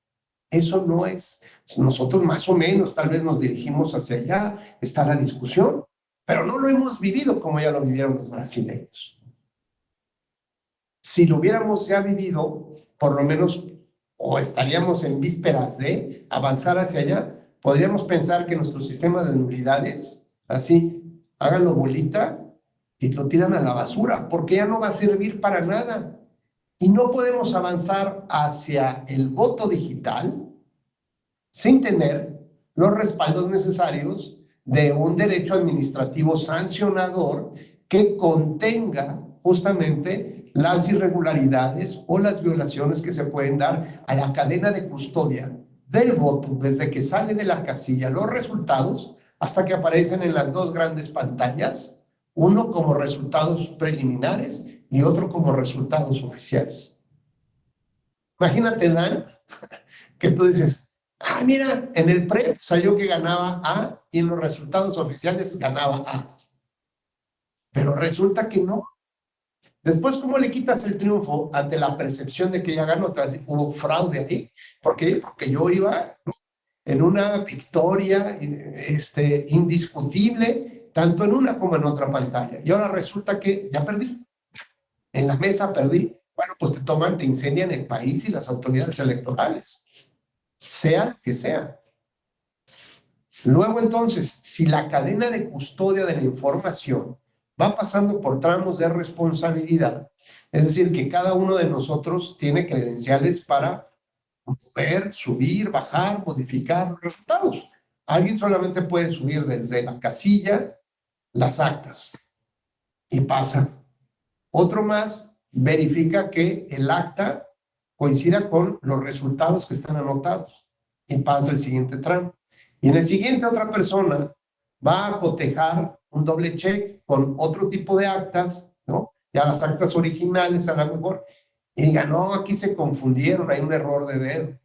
S2: Eso no es. Nosotros más o menos tal vez nos dirigimos hacia allá, está la discusión, pero no lo hemos vivido como ya lo vivieron los brasileños. Si lo hubiéramos ya vivido, por lo menos, o estaríamos en vísperas de avanzar hacia allá, podríamos pensar que nuestro sistema de nulidades, así, háganlo bolita y lo tiran a la basura, porque ya no va a servir para nada. Y no podemos avanzar hacia el voto digital sin tener los respaldos necesarios de un derecho administrativo sancionador que contenga justamente las irregularidades o las violaciones que se pueden dar a la cadena de custodia del voto, desde que sale de la casilla los resultados hasta que aparecen en las 2 grandes pantallas, uno como resultados preliminares y otro como resultados oficiales. Imagínate, Dan, que tú dices, mira, en el PRE salió que ganaba A y en los resultados oficiales ganaba A. Pero resulta que no. Después, ¿cómo le quitas el triunfo ante la percepción de que ya ganó? Hubo fraude ahí. ¿Por qué? Porque yo iba en una victoria indiscutible, tanto en una como en otra pantalla. Y ahora resulta que ya perdí. En la mesa perdí. Bueno, pues te incendian el país y las autoridades electorales. Sea lo que sea. Luego, entonces, si la cadena de custodia de la información va pasando por tramos de responsabilidad, es decir, que cada uno de nosotros tiene credenciales para mover, subir, bajar, modificar los resultados. Alguien solamente puede subir desde la casilla las actas y pasa. Otro más verifica que el acta coincida con los resultados que están anotados y pasa el siguiente tramo. Y en el siguiente otra persona va a cotejar un doble check con otro tipo de actas, ¿no? Ya las actas originales a lo mejor, y diga, no, aquí se confundieron, hay un error de dedo.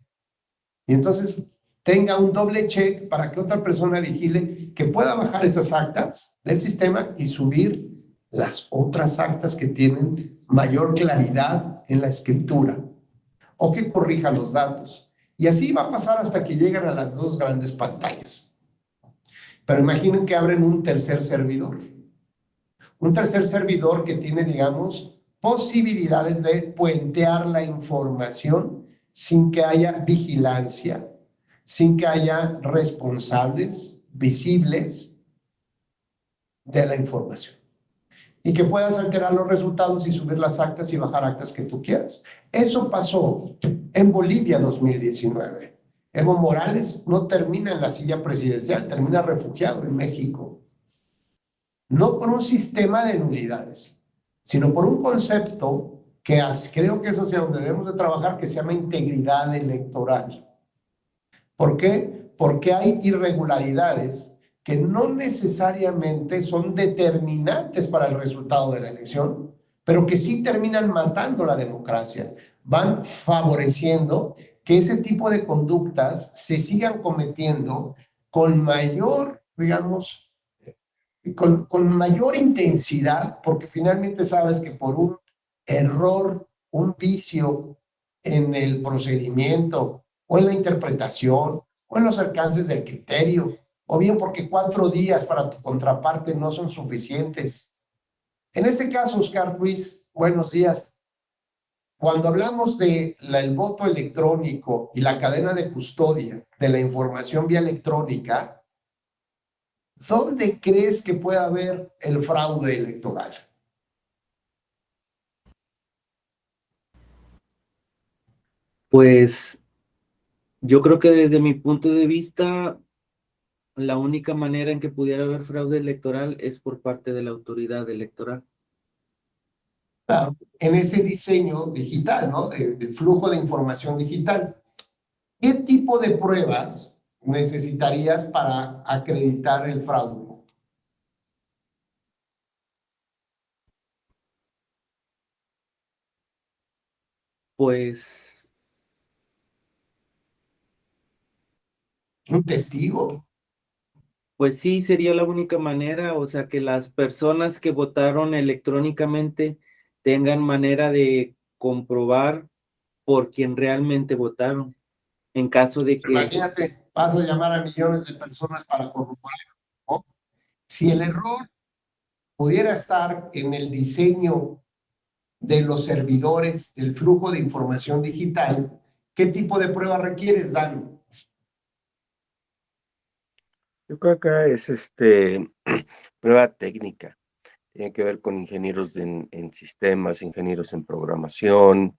S2: Y entonces tenga un doble check para que otra persona vigile que pueda bajar esas actas del sistema y subir las otras actas que tienen mayor claridad en la escritura o que corrija los datos. Y así va a pasar hasta que llegan a las 2 grandes pantallas. Pero imaginen que abren un tercer servidor. Un tercer servidor que tiene, digamos, posibilidades de puentear la información sin que haya vigilancia, sin que haya responsables visibles de la información. y que puedas alterar los resultados y subir las actas y bajar actas que tú quieras. Eso pasó en Bolivia 2019. Evo Morales no termina en la silla presidencial, termina refugiado en México. No por un sistema de nulidades, sino por un concepto que creo que es hacia donde debemos de trabajar, que se llama integridad electoral. ¿Por qué? Porque hay irregularidades que no necesariamente son determinantes para el resultado de la elección, pero que sí terminan matando la democracia, van favoreciendo que ese tipo de conductas se sigan cometiendo con mayor, digamos, con mayor intensidad, porque finalmente sabes que por un error, un vicio en el procedimiento o en la interpretación o en los alcances del criterio, o bien porque 4 días para tu contraparte no son suficientes. En este caso, Oscar Ruiz, buenos días. Cuando hablamos de el voto electrónico y la cadena de custodia de la información vía electrónica, ¿dónde crees que puede haber el fraude electoral?
S7: Pues yo creo que desde mi punto de vista, la única manera en que pudiera haber fraude electoral es por parte de la autoridad electoral.
S2: Claro, en ese diseño digital, ¿no? De flujo de información digital. ¿Qué tipo de pruebas necesitarías para acreditar el fraude?
S7: Pues,
S2: ¿Un testigo?
S7: pues sí, sería la única manera, o sea, que las personas que votaron electrónicamente tengan manera de comprobar por quién realmente votaron. En caso de que,
S2: Imagínate, vas a llamar a millones de personas para corroborar, ¿no? Si el error pudiera estar en el diseño de los servidores del flujo de información digital, ¿qué tipo de prueba requieres, Dan?
S1: Yo creo que es prueba técnica. Tiene que ver con ingenieros en sistemas, ingenieros en programación.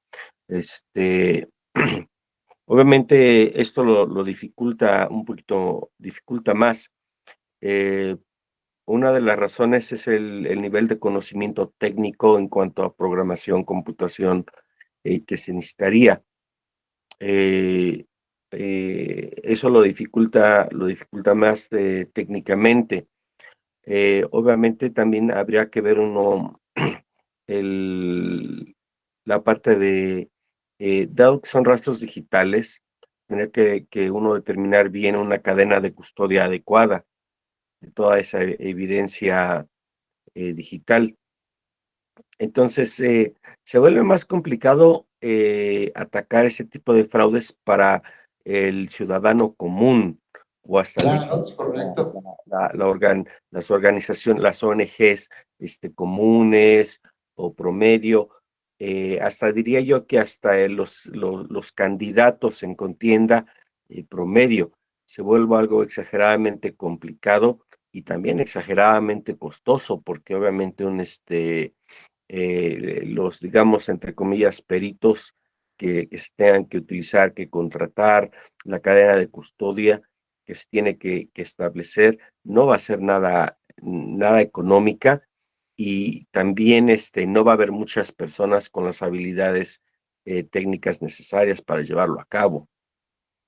S1: Obviamente esto lo dificulta un poquito, dificulta más. Una de las razones es el nivel de conocimiento técnico en cuanto a programación, computación, que se necesitaría. Eso lo dificulta más técnicamente. Obviamente también habría que ver uno la parte de, dado que son rastros digitales, tendría que uno determinar bien una cadena de custodia adecuada de toda esa evidencia digital. Entonces, se vuelve más complicado atacar ese tipo de fraudes para el ciudadano común o hasta
S2: Claro, es correcto.
S1: las organizaciones, las ONGs comunes o promedio, hasta diría yo que hasta los candidatos en contienda promedio se vuelve algo exageradamente complicado y también exageradamente costoso, porque obviamente los, digamos, entre comillas, peritos que se tengan que utilizar, que contratar, la cadena de custodia que se tiene que establecer, no va a ser nada económica y también no va a haber muchas personas con las habilidades técnicas necesarias para llevarlo a cabo.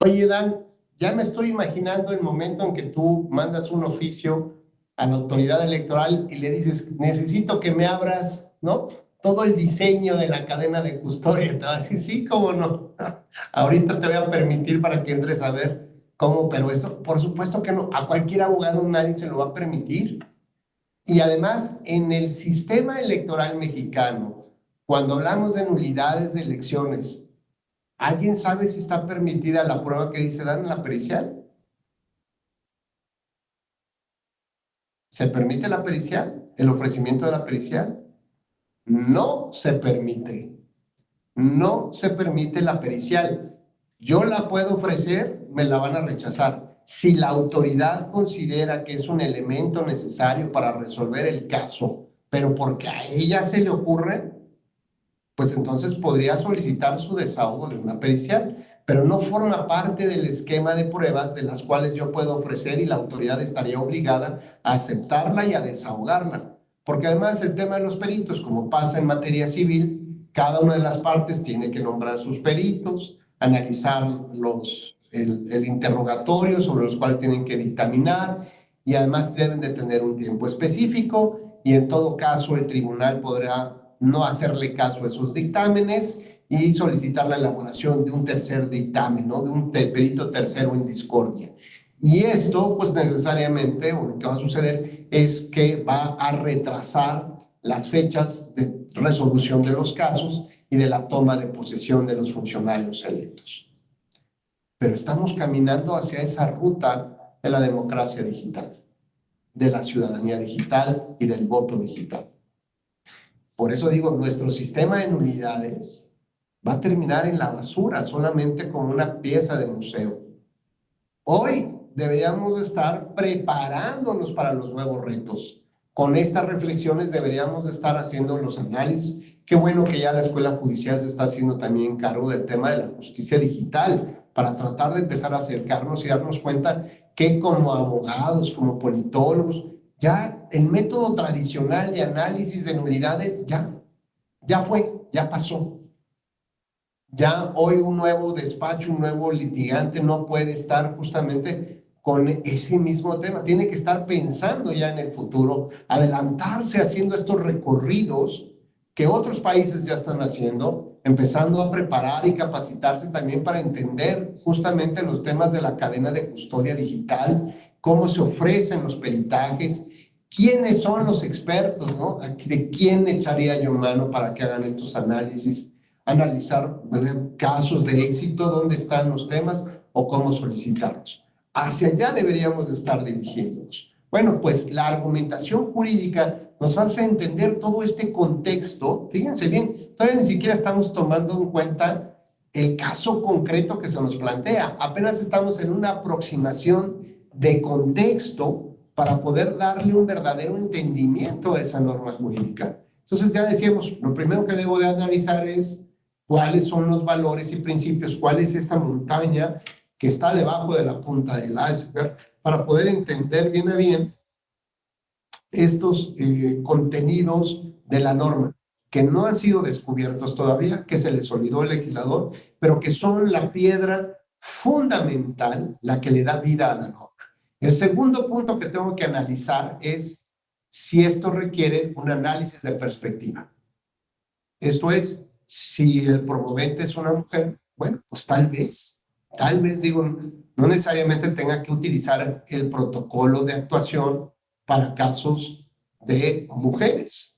S2: Oye, Dan, ya me estoy imaginando el momento en que tú mandas un oficio a la autoridad electoral y le dices, necesito que me abras, ¿no? Todo el diseño de la cadena de custodia. Te va a decir, sí, cómo no. Ahorita te voy a permitir para que entres a ver cómo, pero esto, por supuesto que no. A cualquier abogado nadie se lo va a permitir. Y además, en el sistema electoral mexicano, cuando hablamos de nulidades de elecciones, ¿alguien sabe si está permitida la prueba que dice Dan en la pericial? ¿Se permite la pericial? ¿El ofrecimiento de la pericial? No se permite. No se permite la pericial. Yo la puedo ofrecer, me la van a rechazar. Si la autoridad considera que es un elemento necesario para resolver el caso, pero porque a ella se le ocurre, pues entonces podría solicitar su desahogo de una pericial, pero no forma parte del esquema de pruebas de las cuales yo puedo ofrecer y la autoridad estaría obligada a aceptarla y a desahogarla. Porque además el tema de los peritos, como pasa en materia civil, cada una de las partes tiene que nombrar sus peritos, analizar el interrogatorio sobre los cuales tienen que dictaminar y además deben de tener un tiempo específico y en todo caso el tribunal podrá no hacerle caso a esos dictámenes y solicitar la elaboración de un tercer dictamen, ¿no? De un perito tercero en discordia. Y esto, pues necesariamente, o lo que va a suceder es que va a retrasar las fechas de resolución de los casos y de la toma de posesión de los funcionarios electos. Pero estamos caminando hacia esa ruta de la democracia digital, de la ciudadanía digital y del voto digital. Por eso digo, nuestro sistema de nulidades va a terminar en la basura, solamente como una pieza de museo. Hoy deberíamos estar preparándonos para los nuevos retos. Con estas reflexiones deberíamos estar haciendo los análisis. Qué bueno que ya la Escuela Judicial se está haciendo también cargo del tema de la justicia digital para tratar de empezar a acercarnos y darnos cuenta que como abogados, como politólogos, ya el método tradicional de análisis de nulidades ya fue, ya pasó. Ya hoy un nuevo despacho, un nuevo litigante no puede estar justamente con ese mismo tema. Tiene que estar pensando ya en el futuro, adelantarse haciendo estos recorridos que otros países ya están haciendo, empezando a preparar y capacitarse también para entender justamente los temas de la cadena de custodia digital, cómo se ofrecen los peritajes, quiénes son los expertos, ¿no? ¿De quién echaría yo mano para que hagan estos análisis? Analizar casos de éxito, dónde están los temas o cómo solicitarlos. Hacia allá deberíamos de estar dirigiéndonos. Bueno, pues la argumentación jurídica nos hace entender todo este contexto. Fíjense bien, todavía ni siquiera estamos tomando en cuenta el caso concreto que se nos plantea. Apenas estamos en una aproximación de contexto para poder darle un verdadero entendimiento a esa norma jurídica. Entonces ya decíamos, lo primero que debo de analizar es cuáles son los valores y principios, cuál es esta montaña que está debajo de la punta del iceberg, para poder entender bien a bien estos contenidos de la norma, que no han sido descubiertos todavía, que se les olvidó al legislador, pero que son la piedra fundamental, la que le da vida a la norma. El segundo punto que tengo que analizar es si esto requiere un análisis de perspectiva. Esto es, si el promovente es una mujer, bueno, pues tal vez digo, no necesariamente tenga que utilizar el protocolo de actuación para casos de mujeres,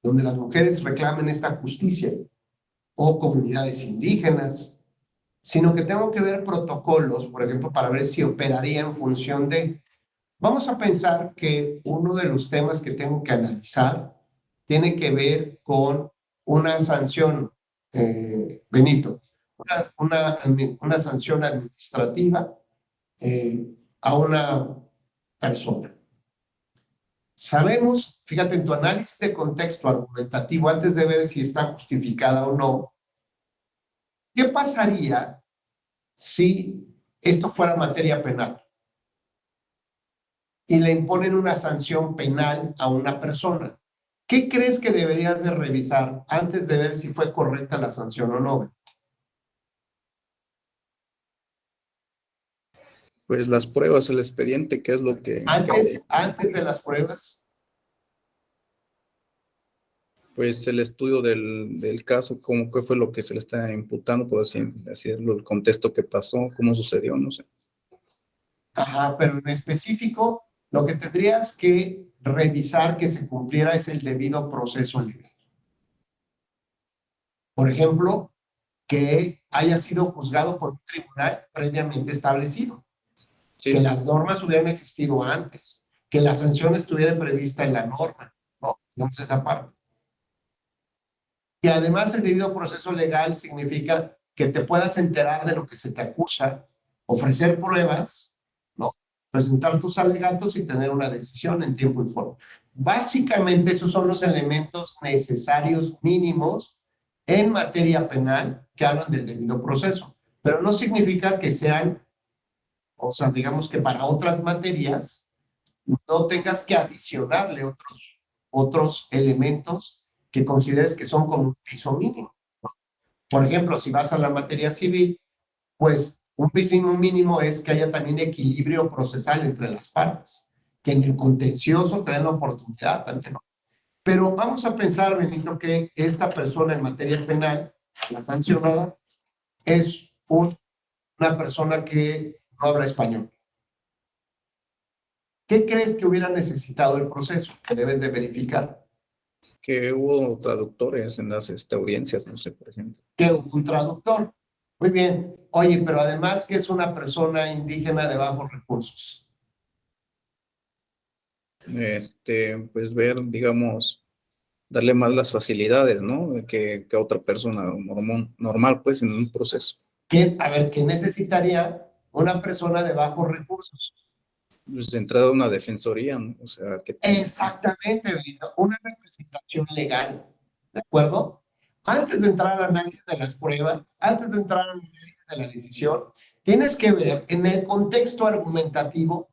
S2: donde las mujeres reclamen esta justicia, o comunidades indígenas, sino que tengo que ver protocolos, por ejemplo, para ver si operaría en función de... Vamos a pensar que uno de los temas que tengo que analizar tiene que ver con una sanción, Benito, una sanción administrativa a una persona. Sabemos, fíjate, en tu análisis de contexto argumentativo, antes de ver si está justificada o no, ¿qué pasaría si esto fuera materia penal y le imponen una sanción penal a una persona? ¿Qué crees que deberías de revisar antes de ver si fue correcta la sanción o no?
S4: Pues las pruebas, el expediente, ¿qué es lo que...
S2: Antes de las pruebas.
S4: Pues el estudio del caso, cómo qué fue lo que se le está imputando, por así decirlo, el contexto que pasó, cómo sucedió, no sé.
S2: Ajá, pero en específico, lo que tendrías que revisar que se cumpliera es el debido proceso legal. Por ejemplo, que haya sido juzgado por un tribunal previamente establecido.
S4: Sí,
S2: que
S4: sí.
S2: las normas hubieran existido antes, que la sanción estuviera prevista en la norma, ¿no? Digamos esa parte. Y además el debido proceso legal significa que te puedas enterar de lo que se te acusa, ofrecer pruebas, ¿no? Presentar tus alegatos y tener una decisión en tiempo y forma. Básicamente esos son los elementos necesarios mínimos en materia penal que hablan del debido proceso, pero no significa que sean, o sea, digamos que para otras materias no tengas que adicionarle otros elementos que consideres que son como un piso mínimo. Por ejemplo, si vas a la materia civil, pues un piso mínimo es que haya también equilibrio procesal entre las partes, que en el contencioso te den la oportunidad también, ¿no? Pero vamos a pensar, Benito, que esta persona en materia penal, la sancionada, es una persona que no habla español. ¿Qué crees que hubiera necesitado el proceso que debes de verificar?
S4: Que hubo traductores en las audiencias, no sé, por ejemplo.
S2: Que hubo un traductor. Muy bien. Oye, pero además que es una persona indígena de bajos recursos.
S4: Pues ver, digamos, darle más las facilidades, ¿no? Que a otra persona normal, pues, en un proceso.
S2: A ver, ¿qué necesitaría una persona de bajos recursos?
S4: Pues de entrada una defensoría, ¿no? O sea, que...
S2: Exactamente, Benito. Una representación legal, ¿de acuerdo? Antes de entrar al análisis de las pruebas, antes de entrar al análisis de la decisión, tienes que ver en el contexto argumentativo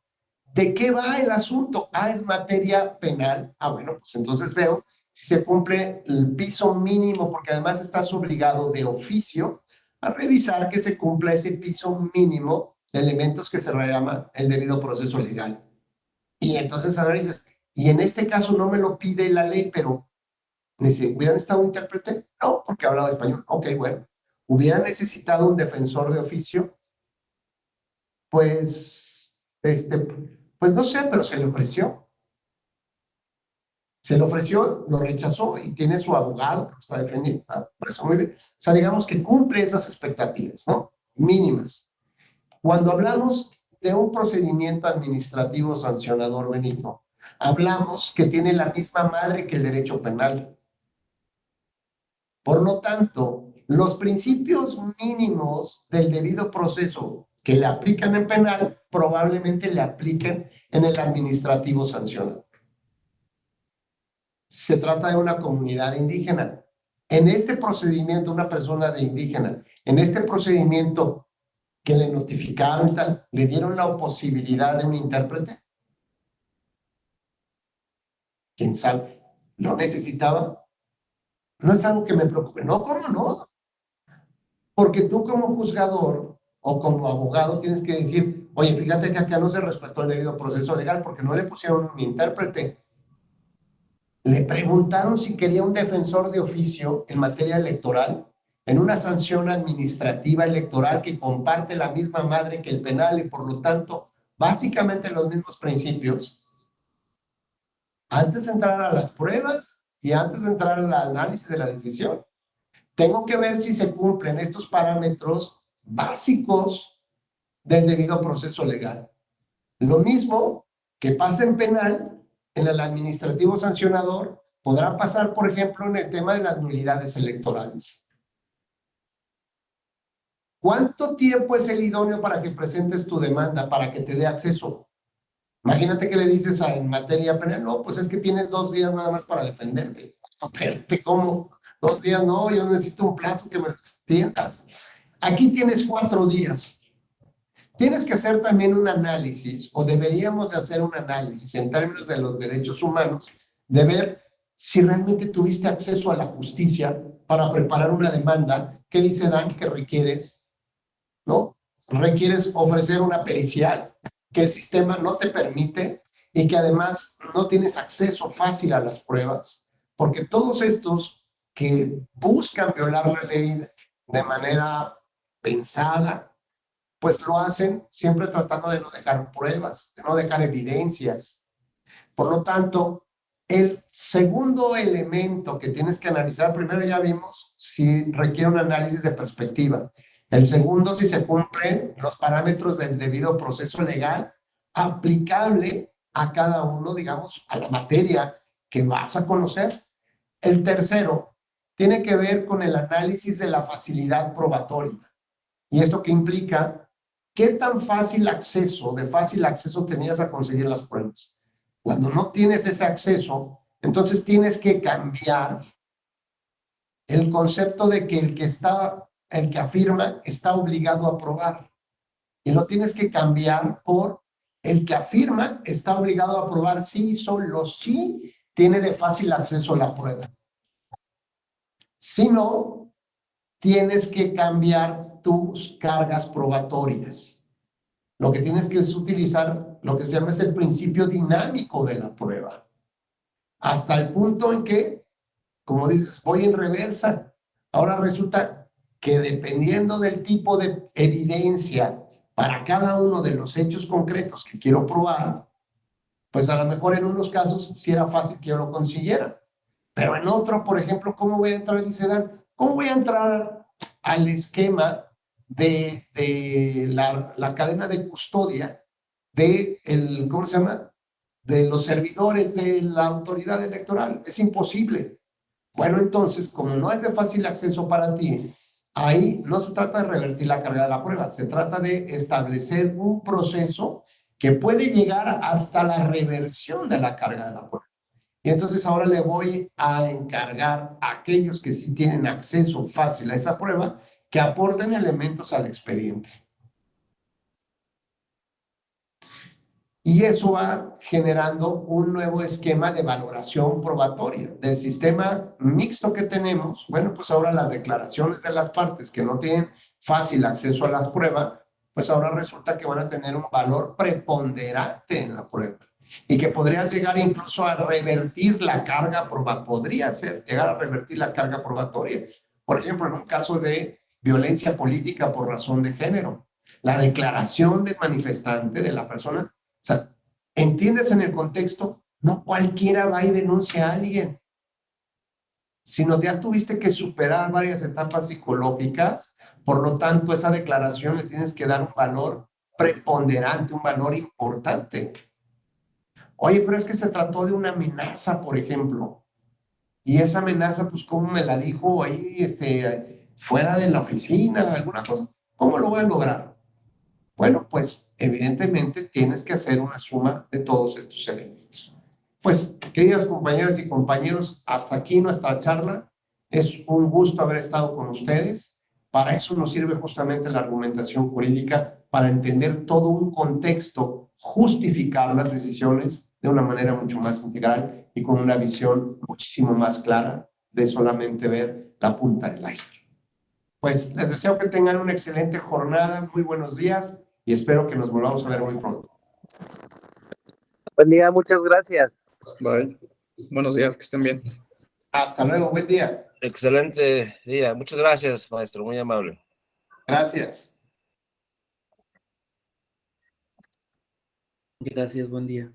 S2: de qué va el asunto. Ah, es materia penal. Ah, bueno, pues entonces veo si se cumple el piso mínimo, porque además estás obligado de oficio a revisar que se cumpla ese piso mínimo de elementos que se llama el debido proceso legal. Y entonces analizas, y en este caso no me lo pide la ley, pero ¿hubieran estado un intérprete? No, porque hablaba español. Ok, bueno. ¿Hubiera necesitado un defensor de oficio? Pues no sé, pero se le ofreció. Se le ofreció, lo rechazó y tiene su abogado que lo está defendiendo. Por eso muy bien. O sea, digamos que cumple esas expectativas, ¿no? Mínimas. Cuando hablamos de un procedimiento administrativo sancionador, Benito, hablamos que tiene la misma madre que el derecho penal. Por lo tanto, los principios mínimos del debido proceso que le aplican en penal probablemente le apliquen en el administrativo sancionador. Se trata de una comunidad indígena. En este procedimiento, una persona de indígena, en este procedimiento que le notificaron y tal, ¿le dieron la posibilidad de un intérprete? ¿Quién sabe? ¿Lo necesitaba? No es algo que me preocupe. No, ¿cómo no? Porque tú como juzgador o como abogado tienes que decir, oye, fíjate que acá no se respetó el debido proceso legal porque no le pusieron un intérprete. Le preguntaron si quería un defensor de oficio en materia electoral en una sanción administrativa electoral que comparte la misma madre que el penal y por lo tanto básicamente los mismos principios. Antes de entrar a las pruebas y antes de entrar al análisis de la decisión, tengo que ver si se cumplen estos parámetros básicos del debido proceso legal. Lo mismo que pasa en penal, en el administrativo sancionador, podrá pasar, por ejemplo, en el tema de las nulidades electorales. ¿Cuánto tiempo es el idóneo para que presentes tu demanda, para que te dé acceso? Imagínate que le dices en materia penal, no, pues es que tienes 2 días nada más para defenderte. Espérate, ¿cómo? 2 días, no, yo necesito un plazo que me extiendas. Aquí tienes 4 días. Tienes que hacer también un análisis, o deberíamos de hacer un análisis en términos de los derechos humanos, de ver si realmente tuviste acceso a la justicia para preparar una demanda. ¿Qué dice Dan que requieres? ¿No? Requieres ofrecer una pericial que el sistema no te permite y que además no tienes acceso fácil a las pruebas, porque todos estos que buscan violar la ley de manera pensada, pues lo hacen siempre tratando de no dejar pruebas, de no dejar evidencias. Por lo tanto, el segundo elemento que tienes que analizar, primero ya vimos si requiere un análisis de perspectiva. El segundo, si se cumplen los parámetros del debido proceso legal aplicable a cada uno, digamos, a la materia que vas a conocer. El tercero tiene que ver con el análisis de la facilidad probatoria. ¿Y esto qué implica? ¿Qué tan fácil acceso tenías a conseguir las pruebas? Cuando no tienes ese acceso, entonces tienes que cambiar el concepto de que el que afirma está obligado a probar. Y lo tienes que cambiar por el que afirma está obligado a probar sí y solo sí tiene de fácil acceso a la prueba. Si no, tienes que cambiar tus cargas probatorias. Lo que tienes que es utilizar lo que se llama es el principio dinámico de la prueba. Hasta el punto en que, como dices, voy en reversa. Ahora resulta que dependiendo del tipo de evidencia para cada uno de los hechos concretos que quiero probar, pues a lo mejor en unos casos sí era fácil que yo lo consiguiera. Pero en otro, por ejemplo, ¿cómo voy a entrar? Dice Dan, ¿cómo voy a entrar al esquema de la cadena de custodia ¿cómo se llama? De los servidores de la autoridad electoral? Es imposible. Bueno, entonces, como no es de fácil acceso para ti, ahí no se trata de revertir la carga de la prueba, se trata de establecer un proceso que puede llegar hasta la reversión de la carga de la prueba. Y entonces ahora le voy a encargar a aquellos que sí tienen acceso fácil a esa prueba que aporten elementos al expediente. Y eso va generando un nuevo esquema de valoración probatoria del sistema mixto que tenemos. Bueno, pues ahora las declaraciones de las partes que no tienen fácil acceso a las pruebas, pues ahora resulta que van a tener un valor preponderante en la prueba y que podrías llegar incluso a revertir la carga probatoria, podría ser llegar a revertir la carga probatoria. Por ejemplo, en un caso de violencia política por razón de género, la declaración del manifestante, de la persona, o sea, ¿entiendes en el contexto? No cualquiera va y denuncia a alguien, sino ya tuviste que superar varias etapas psicológicas, por lo tanto, esa declaración le tienes que dar un valor preponderante, un valor importante. Oye, pero es que se trató de una amenaza, por ejemplo, y esa amenaza, pues, ¿cómo me la dijo ahí, fuera de la oficina, alguna cosa? ¿Cómo lo voy a lograr? Bueno, pues evidentemente tienes que hacer una suma de todos estos elementos. Pues, queridas compañeras y compañeros, hasta aquí nuestra charla. Es un gusto haber estado con ustedes. Para eso nos sirve justamente la argumentación jurídica, para entender todo un contexto, justificar las decisiones de una manera mucho más integral y con una visión muchísimo más clara de solamente ver la punta del iceberg. Pues les deseo que tengan una excelente jornada, muy buenos días y espero que nos volvamos a ver muy pronto.
S3: Buen día, muchas gracias.
S4: Bye. Buenos días, que estén bien.
S2: Hasta luego, buen día.
S8: Excelente día. Muchas gracias, maestro. Muy amable.
S2: Gracias.
S7: Gracias, buen día.